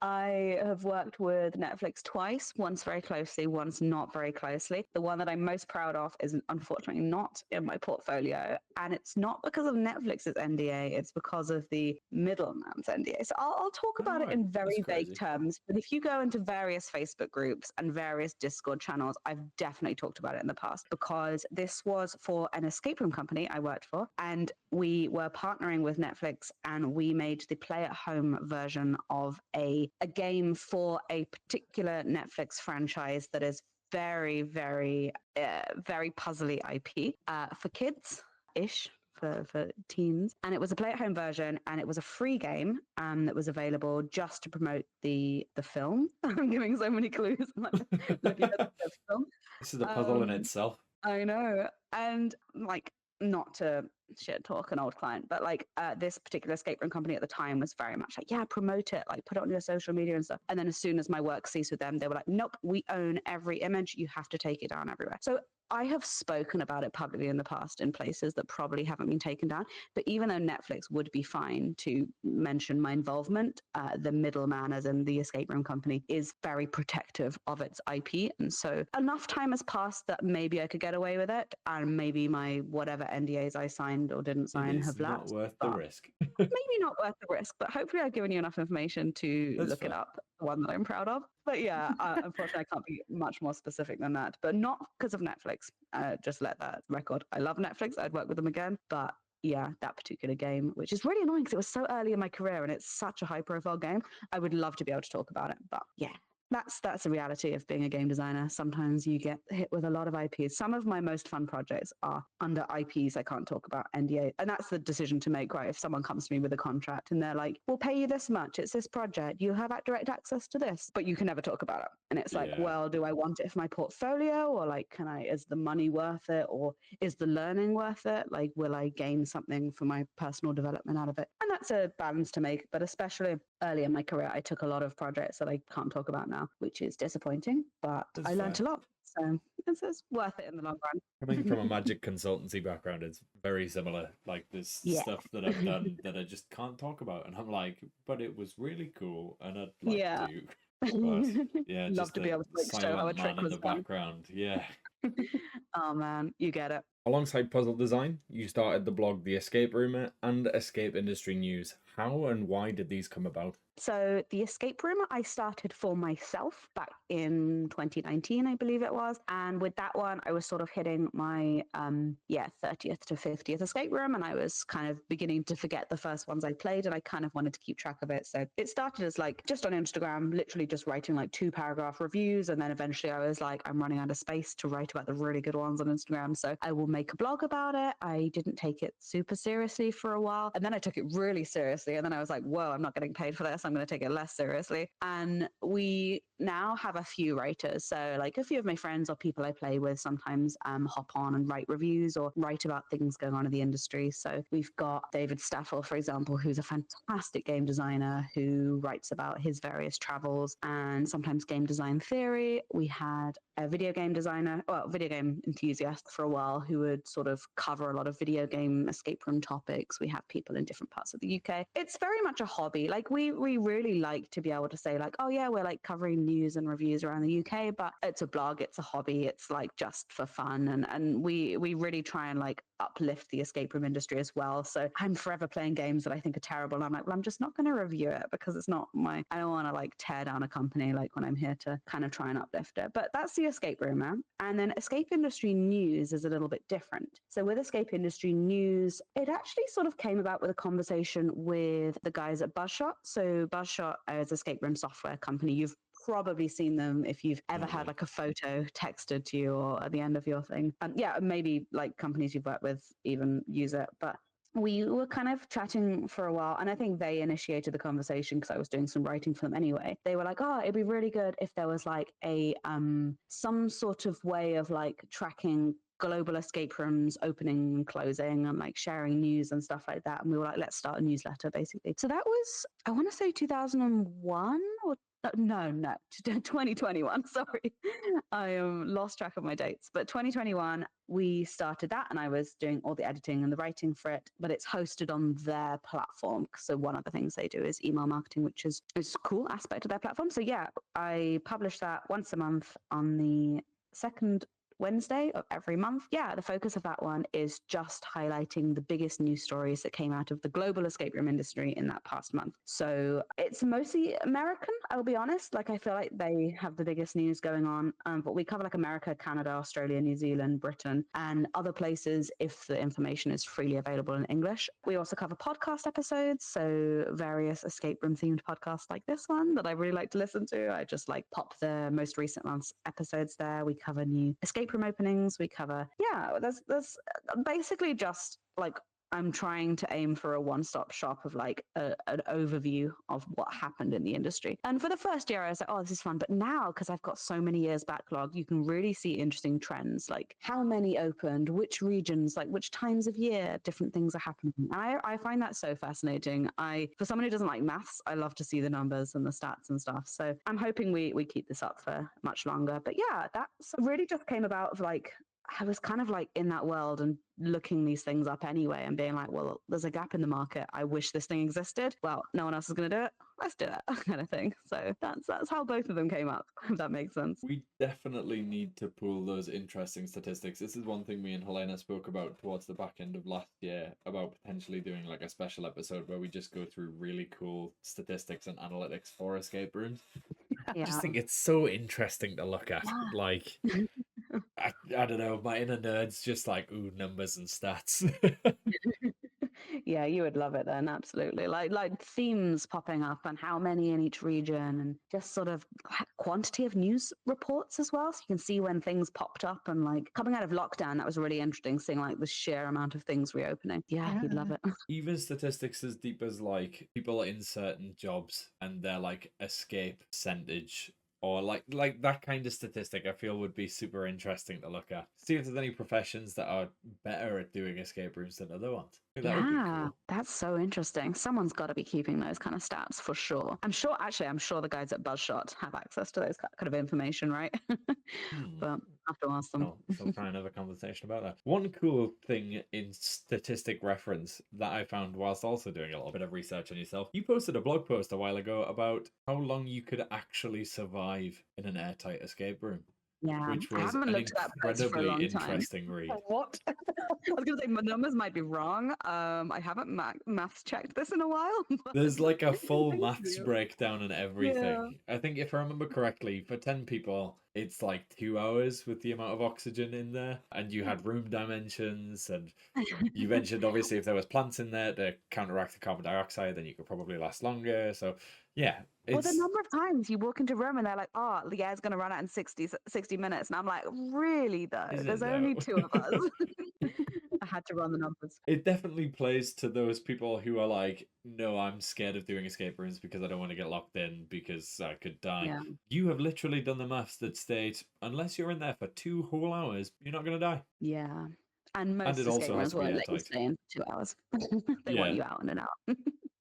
I have worked with Netflix twice, once very closely, once not very closely. The one that I'm most proud of is unfortunately not in my portfolio. And it's not because of Netflix's NDA, it's because of the middleman's NDA. So I'll talk about it Alright, in that's very vague crazy. terms. But if you go into various Facebook groups and various Discord channels, I've definitely talked about it in the past because this was for an escape room company I worked for. And we were partnering with Netflix and we made the play at home version of a game for a particular Netflix franchise that is very, very, very puzzly IP for kids ish. For teens, and it was a play-at-home version, and it was a free game that was available just to promote the film. I'm giving so many clues. I'm like, looking at the film. This is a puzzle in itself. I know, and like not to shit talk an old client, but like this particular escape room company at the time was very much like, yeah, promote it, like put it on your social media and stuff. And then as soon as my work ceased with them, they were like, nope, we own every image. You have to take it down everywhere. So I have spoken about it publicly in the past in places that probably haven't been taken down. But even though Netflix would be fine to mention my involvement, the middleman, as in the escape room company, is very protective of its IP. And so enough time has passed that maybe I could get away with it. And maybe my whatever NDAs I signed or didn't sign It is have not lapsed. worth the risk. Maybe not worth the risk, but hopefully I've given you enough information to That's look it fair. up, the one that I'm proud of. But yeah, unfortunately, I can't be much more specific than that. But not because of Netflix. Just let that record. I love Netflix. I'd work with them again. But yeah, that particular game, which is really annoying because it was so early in my career and it's such a high profile game. I would love to be able to talk about it. But yeah, that's the reality of being a game designer. Sometimes you get hit with a lot of IPs. Some of my most fun projects are under IPs I can't talk about, NDA. And that's the decision to make, right? If someone comes to me with a contract and they're like, we'll pay you this much, it's this project, you have direct access to this, but you can never talk about it. And it's like, Yeah. well, do I want it for my portfolio, or like, is the money worth it, or is the learning worth it? Like, will I gain something for my personal development out of it? And that's a balance to make. But especially early in my career, I took a lot of projects that I can't talk about now, which is disappointing, but That's I learned fair. a lot. So it's worth it in the long run. Coming from a magic consultancy background, it's very similar. Like there's Yeah. stuff that I've done that I just can't talk about, and I'm like, but it was really cool, and I'd like Yeah. to. But yeah, Love just to be the able to like, show how a silent trick man in was the done. background. Yeah. Oh man, you get it. Alongside puzzle design, you started the blog The Escape Rumor and Escape Industry News. How and why did these come about? So the escape room I started for myself back in 2019, I believe it was. And with that one, I was sort of hitting my 30th to 50th escape room. And I was kind of beginning to forget the first ones I played. And I kind of wanted to keep track of it. So it started as like just on Instagram, literally just writing like 2-paragraph reviews. And then eventually I was like, I'm running out of space to write about the really good ones on Instagram. So I will make a blog about it. I didn't take it super seriously for a while. And then I took it really seriously. And then I was like, whoa, I'm not getting paid for this. I'm going to take it less seriously. And we now have a few writers. So like a few of my friends or people I play with sometimes hop on and write reviews or write about things going on in the industry. So we've got David Staffel, for example, who's a fantastic game designer who writes about his various travels and sometimes game design theory. We had a video game designer, video game enthusiast for a while who would sort of cover a lot of video game escape room topics. We have people in different parts of the UK. It's very much a hobby. Like we really like to be able to say like, oh yeah, we're like covering news and reviews around the UK, but it's a blog, it's a hobby, it's like just for fun. And we really try and like uplift the escape room industry as well. So I'm forever playing games that I think are terrible. And I'm like, well, I'm just not going to review it because it's not I don't want to like tear down a company like when I'm here to kind of try and uplift it. But that's the escape room. And then escape industry news is a little bit different. So with escape industry news, it actually sort of came about with a conversation with the guys at Buzzshot. So Buzzshot is an escape room software company. You've probably seen them if you've ever had like a photo texted to you or at the end of your thing. Maybe like companies you've worked with even use it. But we were kind of chatting for a while, and I think they initiated the conversation because I was doing some writing for them anyway. They were like, oh, it'd be really good if there was like a some sort of way of like tracking global escape rooms opening and closing and like sharing news and stuff like that. And we were like, let's start a newsletter basically. So that was, I want to say 2001 or No, 2021. Sorry, I lost track of my dates. But 2021, we started that, and I was doing all the editing and the writing for it. But it's hosted on their platform. So one of the things they do is email marketing, which is a cool aspect of their platform. So yeah, I publish that once a month on the second Wednesday of every month. Yeah, the focus of that one is just highlighting the biggest news stories that came out of the global escape room industry in that past month. So it's mostly American, I'll be honest. Like, I feel like they have the biggest news going on, but we cover like America, Canada, Australia, New Zealand, Britain, and other places if the information is freely available in English. We also cover podcast episodes, so various escape room themed podcasts like this one that I really like to listen to. I just like pop the most recent month's episodes there. We cover new escape room openings. We cover, there's basically just like, I'm trying to aim for a one-stop shop of like an overview of what happened in the industry. And for the first year, I was like, oh, this is fun. But now, because I've got so many years backlog, you can really see interesting trends, like how many opened, which regions, like which times of year, different things are happening. I find that so fascinating. For someone who doesn't like maths, I love to see the numbers and the stats and stuff. So I'm hoping we keep this up for much longer. But yeah, that's really just came about of like, I was kind of like in that world and looking these things up anyway and being like, well, there's a gap in the market. I wish this thing existed. Well, no one else is going to do it. Let's do it, kind of thing. So that's how both of them came up, if that makes sense. We definitely need to pull those interesting statistics. This is one thing me and Helena spoke about towards the back end of last year, about potentially doing like a special episode where we just go through really cool statistics and analytics for escape rooms. I just think it's so interesting to look at. Yeah. Like, I don't know, my inner nerd's just like, ooh, numbers and stats. Yeah, you would love it then, absolutely. Like themes popping up and how many in each region, and just sort of quantity of news reports as well. So you can see when things popped up, and like coming out of lockdown, that was really interesting, seeing like the sheer amount of things reopening. Yeah, you'd love it. Even statistics as deep as like people in certain jobs and their like escape percentage, or like that kind of statistic, I feel would be super interesting to look at. See if there's any professions that are better at doing escape rooms than other ones. That would be cool. That's so interesting. Someone's got to be keeping those kind of stats for sure. I'm sure the guys at Buzzshot have access to those kind of information, right? But I have to ask them. Shall try another conversation about that. One cool thing in statistic reference that I found whilst also doing a little bit of research on yourself, you posted a blog post a while ago about how long you could actually survive in an airtight escape room. Yeah, which I was haven't an looked at that post for a incredibly long time. interesting read. What? I was going to say my numbers might be wrong. I haven't maths checked this in a while. There's like a full Thank maths you. breakdown and everything. Yeah. I think if I remember correctly, for 10 people, it's like 2 hours with the amount of oxygen in there. And you had room dimensions, and you mentioned obviously if there was plants in there to counteract the carbon dioxide, then you could probably last longer. So yeah. Well, the number of times you walk into a room and they're like, oh, the air's going to run out in 60 minutes. And I'm like, really, though? There's only 2 of us. I had to run the numbers. It definitely plays to those people who are like, no, I'm scared of doing escape rooms because I don't want to get locked in because I could die. Yeah. You have literally done the maths that state, unless you're in there for 2 whole hours, you're not going to die. Yeah. And most it escape also has rooms to be won't let you airtight. stay in for 2 hours. They want you out in an hour.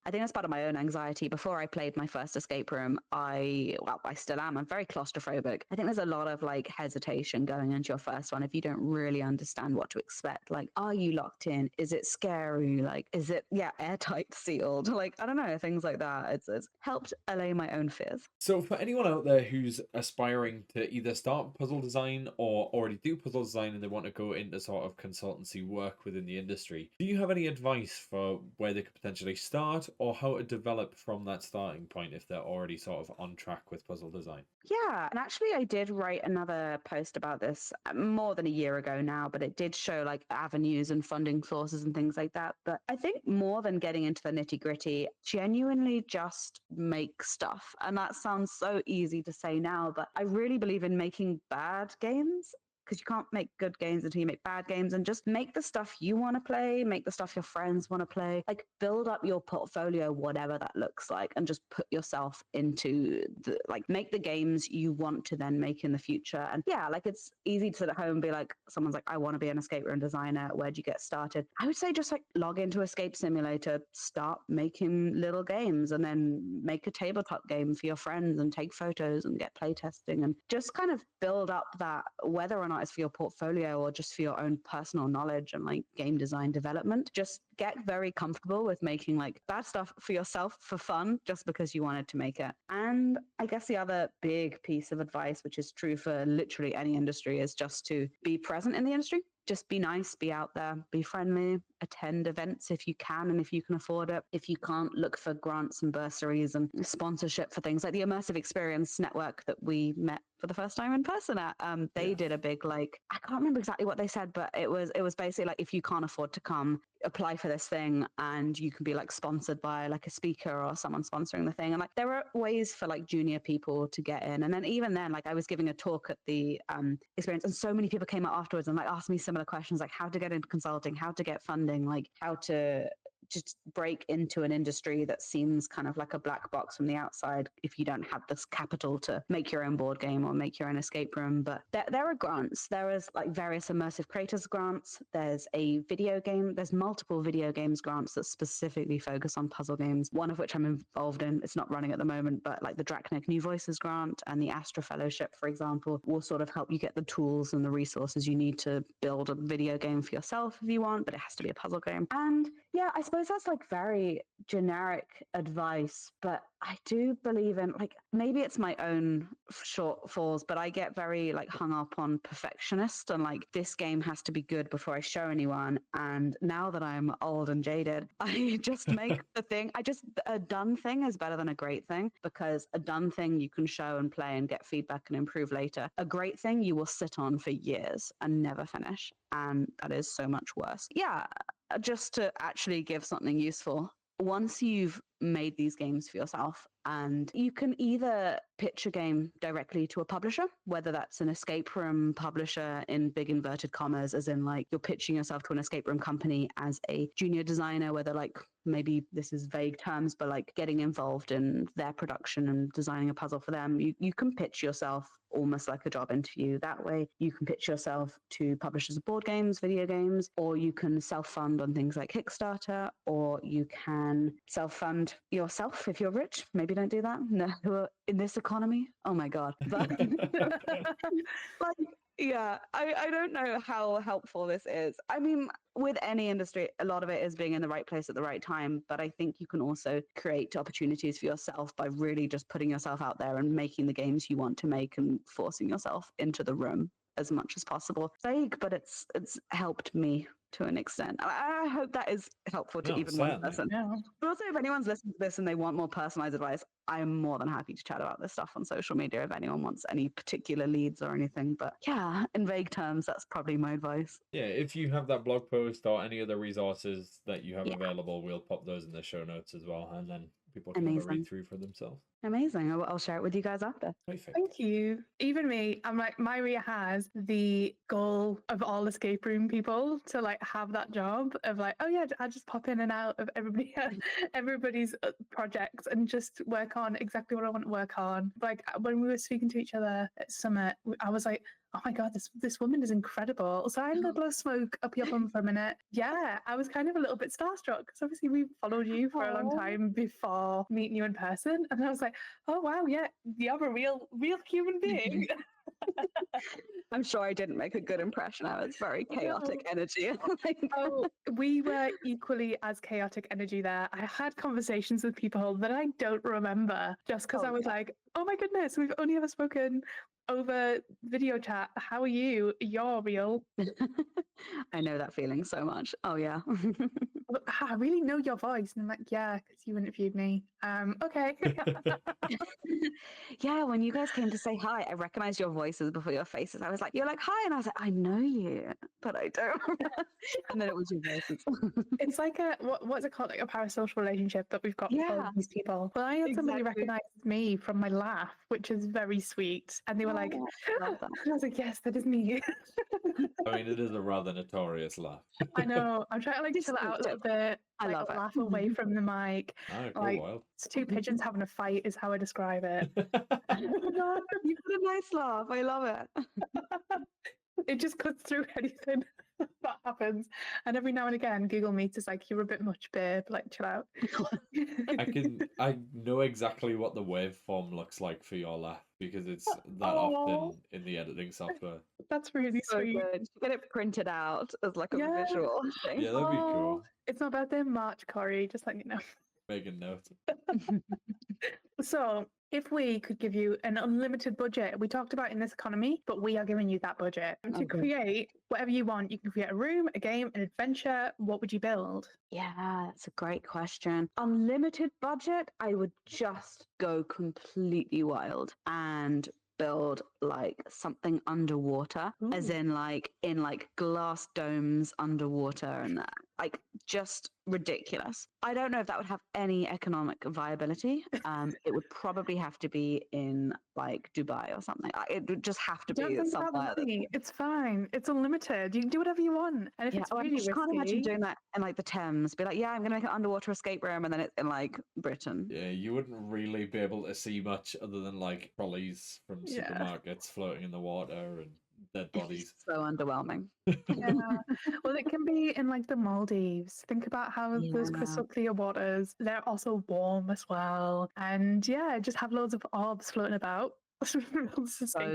I think that's part of my own anxiety. Before I played my first escape room, I still am. I'm very claustrophobic. I think there's a lot of like hesitation going into your first one if you don't really understand what to expect. Like, are you locked in? Is it scary? Like, is it, airtight sealed? Like, I don't know, things like that. It's helped allay my own fears. So for anyone out there who's aspiring to either start puzzle design or already do puzzle design and they want to go into sort of consultancy work within the industry, do you have any advice for where they could potentially start or how to develop from that starting point if they're already sort of on track with puzzle design? Yeah, and actually I did write another post about this more than a year ago now, but it did show like avenues and funding sources and things like that. But I think more than getting into the nitty gritty, genuinely just make stuff. And that sounds so easy to say now, but I really believe in making bad games because you can't make good games until you make bad games, and just make the stuff you want to play, make the stuff your friends want to play, like build up your portfolio, whatever that looks like, and just put yourself into the, like, make the games you want to then make in the future. And yeah, like it's easy to sit at home and be like, someone's like, I want to be an escape room designer. Where'd you get started? I would say just like log into Escape Simulator, start making little games, and then make a tabletop game for your friends and take photos and get playtesting, and just kind of build up that, whether or not it's for your portfolio or just for your own personal knowledge and like game design development. Just get very comfortable with making like bad stuff for yourself for fun just because you wanted to make it. And I guess the other big piece of advice, which is true for literally any industry, is just to be present in the industry. Just be nice, be out there, be friendly, attend events if you can and if you can afford it. If you can't, look for grants and bursaries and sponsorship for things like the Immersive Experience Network that we met for the first time in person at. They did a big, like, I can't remember exactly what they said, but it was basically like, if you can't afford to come, apply for this thing and you can be like sponsored by like a speaker or someone sponsoring the thing. And like there are ways for like junior people to get in. And then even then, like I was giving a talk at the experience, and so many people came up afterwards and like asked me similar questions, like how to get into consulting, how to get funding, like how to just break into an industry that seems kind of like a black box from the outside if you don't have this capital to make your own board game or make your own escape room. But there are grants. There is like various immersive creators grants. There's a video game. There's multiple video games grants that specifically focus on puzzle games, one of which I'm involved in. It's not running at the moment, but like the Drachnic New Voices grant and the Astra Fellowship, for example, will sort of help you get the tools and the resources you need to build a video game for yourself if you want, but it has to be a puzzle game. And yeah, I suppose that's like very generic advice, but I do believe in, like, maybe it's my own shortfalls, but I get very like hung up on perfectionist and like this game has to be good before I show anyone. And now that I'm old and jaded, I just make the thing. A done thing is better than a great thing, because a done thing you can show and play and get feedback and improve later. A great thing you will sit on for years and never finish. And that is so much worse. Yeah. Just to actually give something useful, once you've made these games for yourself, and you can either pitch a game directly to a publisher, whether that's an escape room publisher in big inverted commas, as in like you're pitching yourself to an escape room company as a junior designer, whether like, maybe this is vague terms, but like getting involved in their production and designing a puzzle for them. You can pitch yourself almost like a job interview. That way you can pitch yourself to publishers of board games, video games, or you can self-fund on things like Kickstarter, or you can self-fund yourself if you're rich. Maybe don't do that. No, in this economy. Oh my God. But like, yeah, I don't know how helpful this is. I mean, with any industry, a lot of it is being in the right place at the right time. But I think you can also create opportunities for yourself by really just putting yourself out there and making the games you want to make and forcing yourself into the room as much as possible. Vague, but it's helped me to an extent. I hope that is helpful to even one person. Yeah. But also, if anyone's listening to this and they want more personalized advice, I'm more than happy to chat about this stuff on social media if anyone wants any particular leads or anything. But yeah, in vague terms, that's probably my advice. Yeah, if you have that blog post or any other resources that you have available, we'll pop those in the show notes as well, and then people can have a read through for themselves. Amazing. I'll share it with you guys after. Perfect. Thank you. Even me, I'm like, Mairi has the goal of all escape room people to like have that job of like, oh yeah, I just pop in and out of everybody's projects and just work on exactly what I want to work on. Like when we were speaking to each other at Summit, I was like, oh my God, this woman is incredible. So I'm going to blow smoke up your bum for a minute. Yeah, I was kind of a little bit starstruck because obviously we followed you for a long time before meeting you in person. And I was like, oh wow, yeah, you're a real human being. I'm sure I didn't make a good impression. I was very chaotic energy. Oh, we were equally as chaotic energy there. I had conversations with people that I don't remember just because I was like, oh my goodness, we've only ever spoken over video chat. How are you? You're real. I know that feeling so much. Oh yeah. I really know your voice. And I'm like, yeah, because you interviewed me. Okay. Yeah, when you guys came to say hi, I recognized your voices before your faces. I was like, you're like, hi. And I was like, I know you, but I don't. And then it was your voices. It's like what's it called? Like a parasocial relationship that we've got with all of these people. Well, I had somebody recognize me from my laugh, which is very sweet. And they were like, Oh, love that. I was like, yes, that is me. I mean, it is a rather notorious laugh. I know. I'm trying to like chill it out a little bit. I like, love it. laugh away from the mic. Ah, go Like wild. it's two pigeons having a fight is how I describe it. No, you've got a nice laugh. I love it. It just cuts through anything that happens. And every now and again, Google Meet is like, you're a bit much, babe. Like, chill out. I know exactly what the waveform looks like for your laugh because it's that Aw. often in the editing software. That's really So sweet. good. Get it printed out as like a Yeah. visual thing. Yeah, that'd be Oh, cool. it's my birthday in March, Corey. Just let you know. Make a note. So, if we could give you an unlimited budget, we talked about in this economy, but we are giving you that budget to Okay. create whatever you want. You can create a room, a game, an adventure. What would you build? Yeah, that's a great question. Unlimited budget, I would just go completely wild and build like something underwater, as Ooh. in like glass domes underwater and like just ridiculous. I don't know if that would have any economic viability. It would probably have to be in like Dubai or something. It would just have to Don't be think about somewhere. the money. It's fine. It's unlimited. You can do whatever you want. And if Yeah, it's I really just can't imagine risky, doing that in like the Thames. Be like, yeah, I'm gonna make an underwater escape room, and then it's in like Britain. Yeah, you wouldn't really be able to see much other than like trolleys from Yeah. supermarkets floating in the water and dead bodies. So underwhelming. yeah. Well, it can be in like the Maldives. Think about how those Yeah. crystal clear waters, they're also warm as well. And yeah, just have loads of orbs floating about. So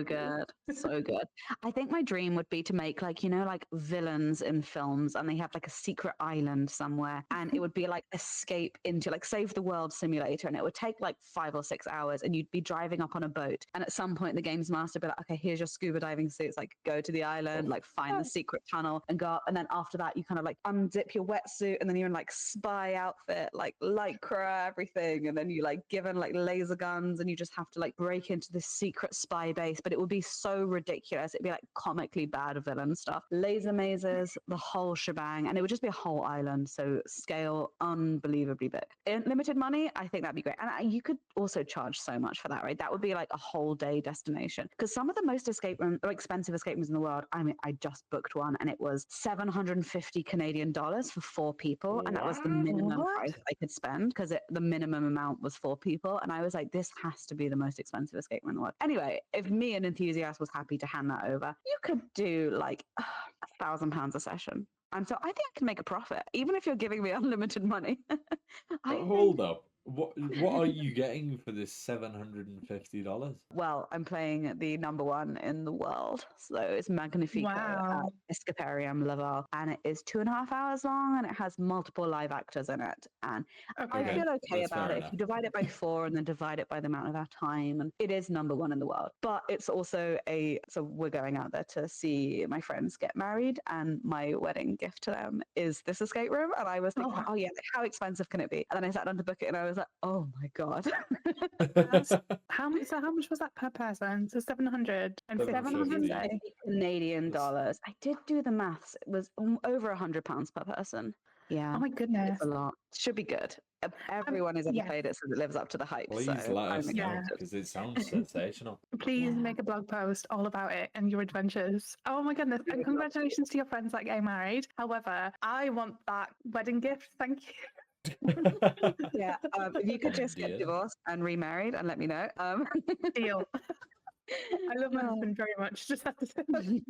good. So good. I think my dream would be to make like, you know, like villains in films and they have like a secret island somewhere and it would be like escape into like save the world simulator and it would take like 5 or 6 hours and you'd be driving up on a boat and at some point the games master would be like, okay, here's your scuba diving suits, like go to the island, like find the secret tunnel and go up. And then after that you kind of like unzip your wetsuit and then you're in like spy outfit, like lycra, everything. And then you like given like laser guns and you just have to like break into this secret spy base, but it would be so ridiculous. It'd be like comically bad villain stuff, laser mazes, the whole shebang, and it would just be a whole island. So scale unbelievably big. In limited money, I think that'd be great. And you could also charge so much for that, right? That would be like a whole day destination. Because some of the most expensive escape rooms in the world, I mean, I just booked one and it was 750 Canadian dollars for 4 people. And that was the minimum price I could spend because the minimum amount was 4 people. And I was like, this has to be the most expensive escape room in the world. Anyway, if me, an enthusiast, was happy to hand that over, you could do like £1,000 a session. And so I think I can make a profit, even if you're giving me unlimited money. Hold up. What are you getting for this $750? Well, I'm playing the number 1 in the world. So it's Magnifico Wow. at Escaparium Laval. And it is 2.5 hours long and it has multiple live actors in it. And I Okay. feel okay That's about fair it. enough. If you divide it by 4 and then divide it by the amount of our time, and it is number 1 in the world. But it's also so we're going out there to see my friends get married, and my wedding gift to them is this escape room. And I was thinking, oh yeah, like, how expensive can it be? And then I sat down to book it, and I was like, oh my god. How much was that per person? So 700 and 750. 750 Canadian dollars. I did do the maths. It was over £100 per person. Yeah. Oh my goodness. It's a lot. Should be good. Everyone who's ever yeah. played it says it lives up to the hype. Please so let us I'm know excited. because it sounds sensational. Please Yeah. make a blog post all about it and your adventures. Oh my goodness. And congratulations to your friends that get married. However, I want that wedding gift. Thank you. Yeah. If you could just get Dear. divorced and remarried and let me know. Deal. I love my husband very much. Just have to say that.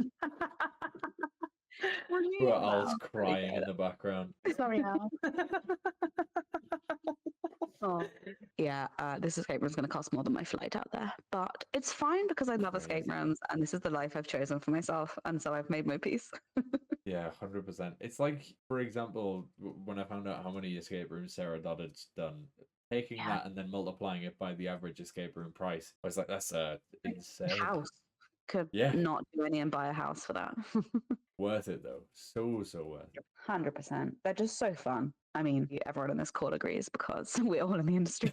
Poor Al's crying in the background. Sorry, Al. Oh, yeah, this escape room is going to cost more than my flight out there, but it's fine because I love escape Crazy. rooms and this is the life I've chosen for myself, and so I've made my peace. Yeah, 100%. It's like, for example, when I found out how many escape rooms Sarah Doddard's done, taking Yeah. that and then multiplying it by the average escape room price, I was like, that's insane. House could Yeah. not do any and buy a house for that. Worth it though. So worth it. 100%. They're just so fun. I mean, everyone in this call agrees because we're all in the industry.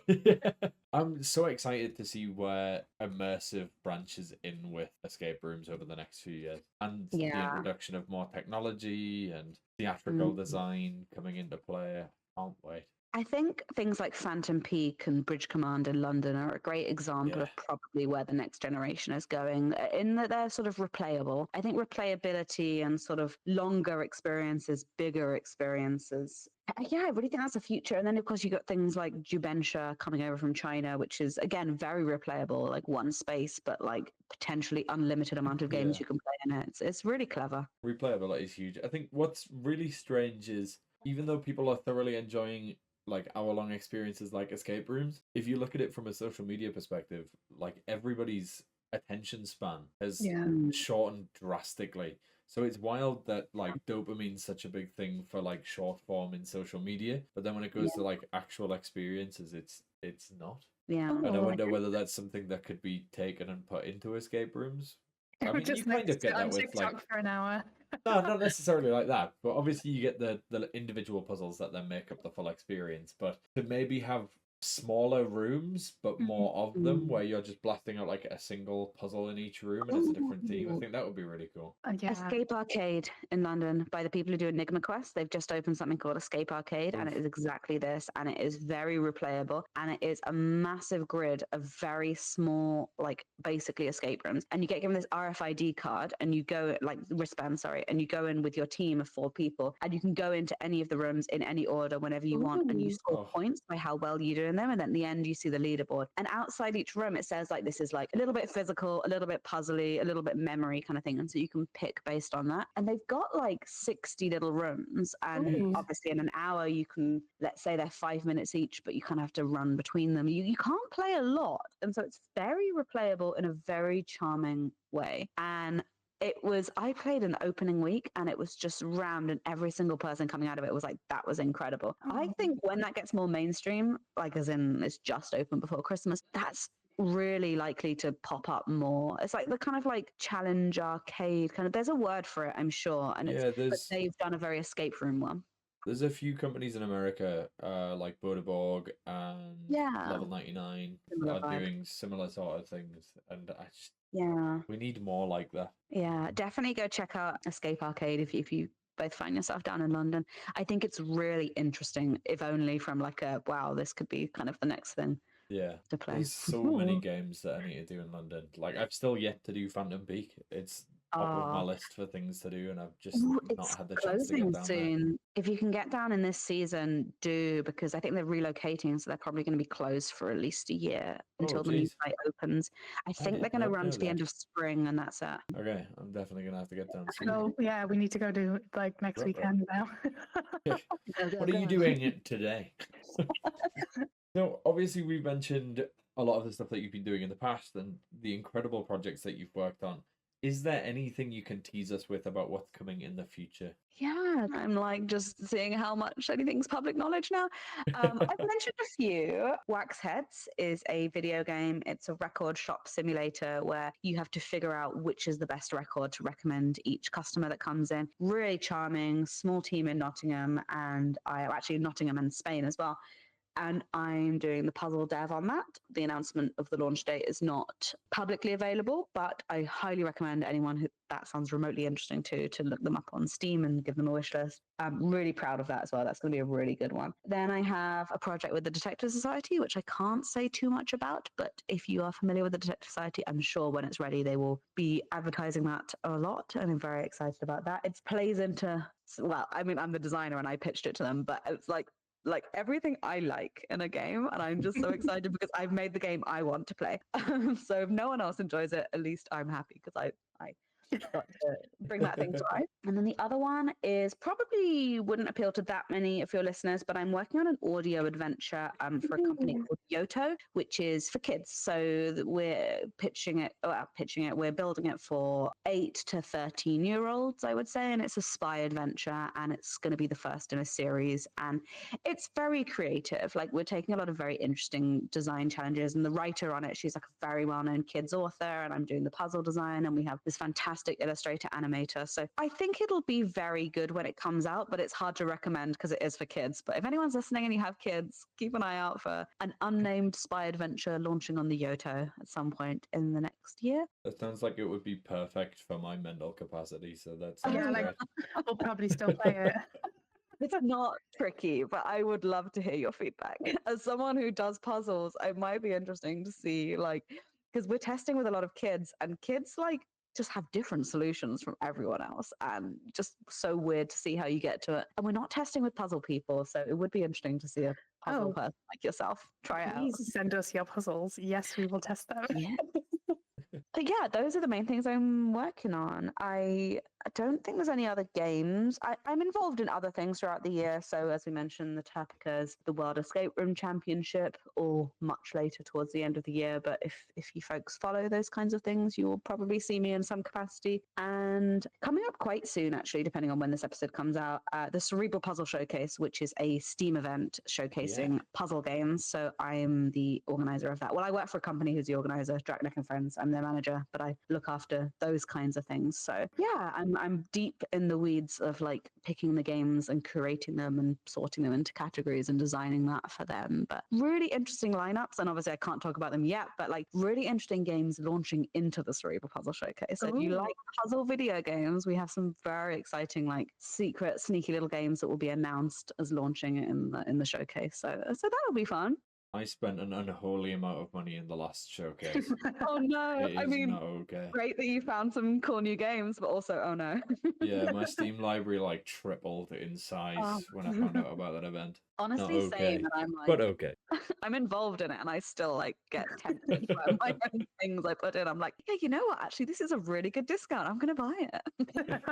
I'm so excited to see where immersive branches in with escape rooms over the next few years, and the Yeah. introduction of more technology and theatrical design coming into play. Can't wait. I think things like Phantom Peak and Bridge Command in London are a great example Yeah. of probably where the next generation is going, in that they're sort of replayable. I think replayability and sort of longer experiences, bigger experiences. Yeah, I really think that's the future. And then, of course, you got things like Jubentia coming over from China, which is, again, very replayable, like one space, but like potentially unlimited amount of games Yeah. you can play in it. It's really clever. Replayability is huge. I think what's really strange is even though people are thoroughly enjoying like hour-long experiences like escape rooms, if you look at it from a social media perspective, like everybody's attention span has Yeah. shortened drastically. So it's wild that like dopamine's such a big thing for like short form in social media, but then when it goes to like actual experiences, it's not. Yeah. And I Oh, wonder whether that's something that could be taken and put into escape rooms. I Or mean, you just kind of sit get on that with TikTok like for an hour. no, not necessarily like that, but obviously you get the individual puzzles that then make up the full experience. But to maybe have smaller rooms, but more of them, where you're just blasting out like a single puzzle in each room and it's a different theme, I Ooh. think that would be really cool. Yeah. Escape Arcade in London by the people who do Enigma Quest. They've just opened something called Escape Arcade, and it is exactly this. And it is very replayable, and it is a massive grid of very small, like basically escape rooms. And you get given this RFID card, and you go like wristband, sorry, and you go in with your team of 4 people, and you can go into any of the rooms in any order whenever you want, and you Ooh. score Oh. points by how well you do in them. And then at the end, you see the leaderboard. And outside each room, it says like this is like a little bit physical, a little bit puzzly, a little bit memory kind of thing. And so you can pick based on that. And they've got like 60 little rooms. And Ooh. obviously, in an hour, you can, let's say they're 5 minutes each, but you kind of have to run between them. You can't play a lot. And so it's very replayable in a very charming way. And I played an opening week and it was just rammed, and every single person coming out of it was like, that was incredible. I Oh. think when that gets more mainstream, like as in it's just open before Christmas, that's really likely to pop up more. It's like the kind of like challenge arcade kind of, there's a word for it, I'm sure. And Yeah, but they've done a very escape room one. there's a few companies in America, like Bodeborg and Yeah. Level 99, Similar are vibe. doing similar sort of things, and I just Yeah. we need more like that. Yeah, definitely go check out Escape Arcade if you both find yourself down in London. I think it's really interesting, if only from like a wow, this could be kind of the next thing Yeah, to play. there's so many Ooh. games that I need to do in London. Like I've still yet to do Phantom Peak. It's top of my list for things to do, and I've just Ooh, not it's had the chance to closing get down there. soon. If you can get down in this season, do, because I think they're relocating, so they're probably going to be closed for at least a year until the new geez. site opens. I think did they're going to not run know to the end that. of spring, and that's it. Okay, I'm definitely gonna have to get down soon. So yeah, we need to go do like next Ruh-roh. weekend now. What are you doing today? So obviously we've mentioned a lot of the stuff that you've been doing in the past and the incredible projects that you've worked on. Is there anything you can tease us with about what's coming in the future? Yeah, I'm like just seeing how much anything's public knowledge now. I've mentioned a few. Wax Heads is a video game. It's a record shop simulator where you have to figure out which is the best record to recommend each customer that comes in. Really charming, small team in Nottingham, and I actually Nottingham and Spain as well. And I'm doing the puzzle dev on that. The announcement of the launch date is not publicly available, but I highly recommend anyone who that sounds remotely interesting to look them up on Steam and give them a wish list. I'm really proud of that as well. That's going to be a really good one. Then I have a project with the Detective Society, which I can't say too much about, but if you are familiar with the Detective Society, I'm sure when it's ready, they will be advertising that a lot, and I'm very excited about that. It plays into, well, I mean, I'm the designer and I pitched it to them, but it's like everything I like in a game, and I'm just so excited because I've made the game I want to play. So if no one else enjoys it, at least I'm happy because I got to bring that thing to life. And then the other one is probably wouldn't appeal to that many of your listeners, but I'm working on an audio adventure for a company called Yoto, which is for kids. So we're we're building it for 8 to 13-year-olds, I would say, and it's a spy adventure, and it's going to be the first in a series, and it's very creative. Like we're taking a lot of very interesting design challenges, and the writer on it, she's like a very well-known kids author, and I'm doing the puzzle design, and we have this fantastic illustrator animator. So I think it'll be very good when it comes out, but it's hard to recommend because it is for kids. But if anyone's listening and you have kids, keep an eye out for an unnamed spy adventure launching on the Yoto at some point in the next year. That sounds like it would be perfect for my mental capacity, so that's Yeah, like great. we'll probably still play it. It's not tricky, but I would love to hear your feedback. As someone who does puzzles, it might be interesting to see, like, because we're testing with a lot of kids, and kids like just have different solutions from everyone else, and just so weird to see how you get to it. And we're not testing with puzzle people, so it would be interesting to see a puzzle Oh, person like yourself try it out. please send us your puzzles. Yes, we will test them. Yeah. But yeah, those are the main things I'm working on. I don't think there's any other games. I'm involved in other things throughout the year. So as we mentioned, the Tapicas, the World Escape Room Championship, or much later towards the end of the year. But if you folks follow those kinds of things, you will probably see me in some capacity. And coming up quite soon, actually, depending on when this episode comes out, the Cerebral Puzzle Showcase, which is a Steam event showcasing puzzle games. So I'm the organizer of that. Well, I work for a company who's the organizer, Draknick and Friends. I'm their manager, but I look after those kinds of things. So yeah, I'm deep in the weeds of like picking the games and curating them and sorting them into categories and designing that for them. But really interesting lineups, and obviously I can't talk about them yet, but like really interesting games launching into the Cerebral Puzzle Showcase. So if you Ooh. like puzzle video games, we have some very exciting like secret sneaky little games that will be announced as launching in the showcase. So that'll be fun. I spent an unholy amount of money in the last showcase. Oh no, It I is mean, not okay. great that you found some cool new games, but also, oh no. Yeah, my Steam library like tripled in size Oh. when I found out about that event. Honestly, Not okay, same. And I'm like, but okay. I'm involved in it, and I still like get tempted by my own things I put in. I'm like, yeah, you know what? Actually, this is a really good discount. I'm going to buy it.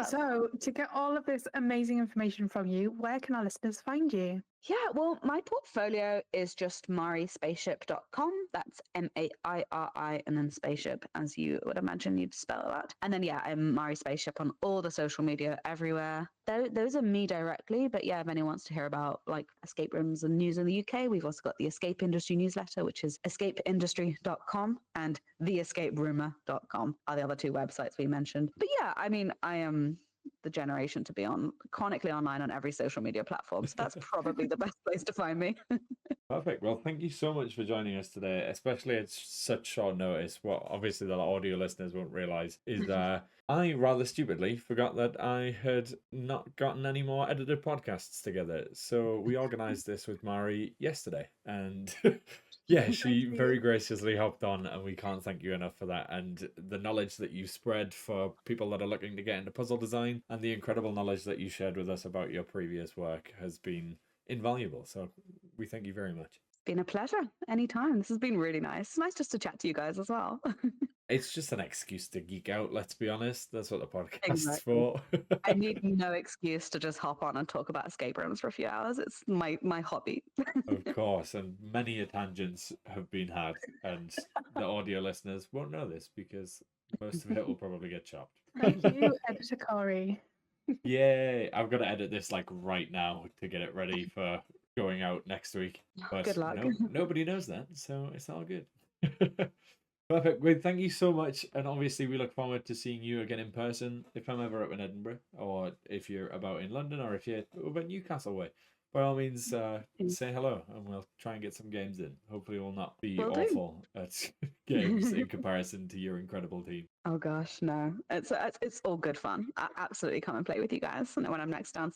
So, to get all of this amazing information from you, where can our listeners find you? Yeah, well, my portfolio is just marispaceship.com. That's Mairi and then spaceship, as you would imagine you'd spell that. And then, yeah, I'm Mairi Spaceship on all the social media everywhere. Those are me directly. But yeah, if anyone wants to hear about like escape rooms and news in the UK, we've also got the Escape Industry newsletter, which is escapeindustry.com, and theescaperumor.com are the other two websites we mentioned. But yeah, I mean, I am the generation to be on chronically online on every social media platform. So that's probably the best place to find me. Perfect. Well, thank you so much for joining us today, especially at such short notice. What obviously the audio listeners won't realize is that I rather stupidly forgot that I had not gotten any more edited podcasts together. So we organized this with Mari yesterday, and yeah, she very graciously hopped on, and we can't thank you enough for that. And the knowledge that you spread for people that are looking to get into puzzle design, and the incredible knowledge that you shared with us about your previous work has been invaluable. So we thank you very much. It's been a pleasure. Anytime. This has been really nice. It's nice just to chat to you guys as well. It's just an excuse to geek out, let's be honest. That's what the podcast's Exactly. for. I need no excuse to just hop on and talk about escape rooms for a few hours. It's my hobby. Of course, and many tangents have been had, and the audio listeners won't know this because most of it will probably get chopped. Thank you, Editor Corey. Yay! I've got to edit this like right now to get it ready for going out next week. But Good luck. nobody knows that, so it's all good. Perfect. Well, thank you so much. And obviously, we look forward to seeing you again in person if I'm ever up in Edinburgh, or if you're about in London, or if you're over Newcastle way. By all means, say hello, and we'll try and get some games in. Hopefully, we'll not be Will do. awful at games in comparison to your incredible team. Oh gosh, no. It's all good fun. I absolutely come and play with you guys when I'm next down.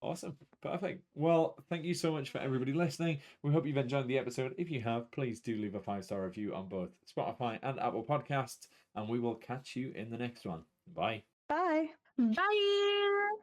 Awesome. Perfect. Well, thank you so much for everybody listening. We hope you've enjoyed the episode. If you have, please do leave a 5-star review on both Spotify and Apple Podcasts, and we will catch you in the next one. Bye. Bye. Bye.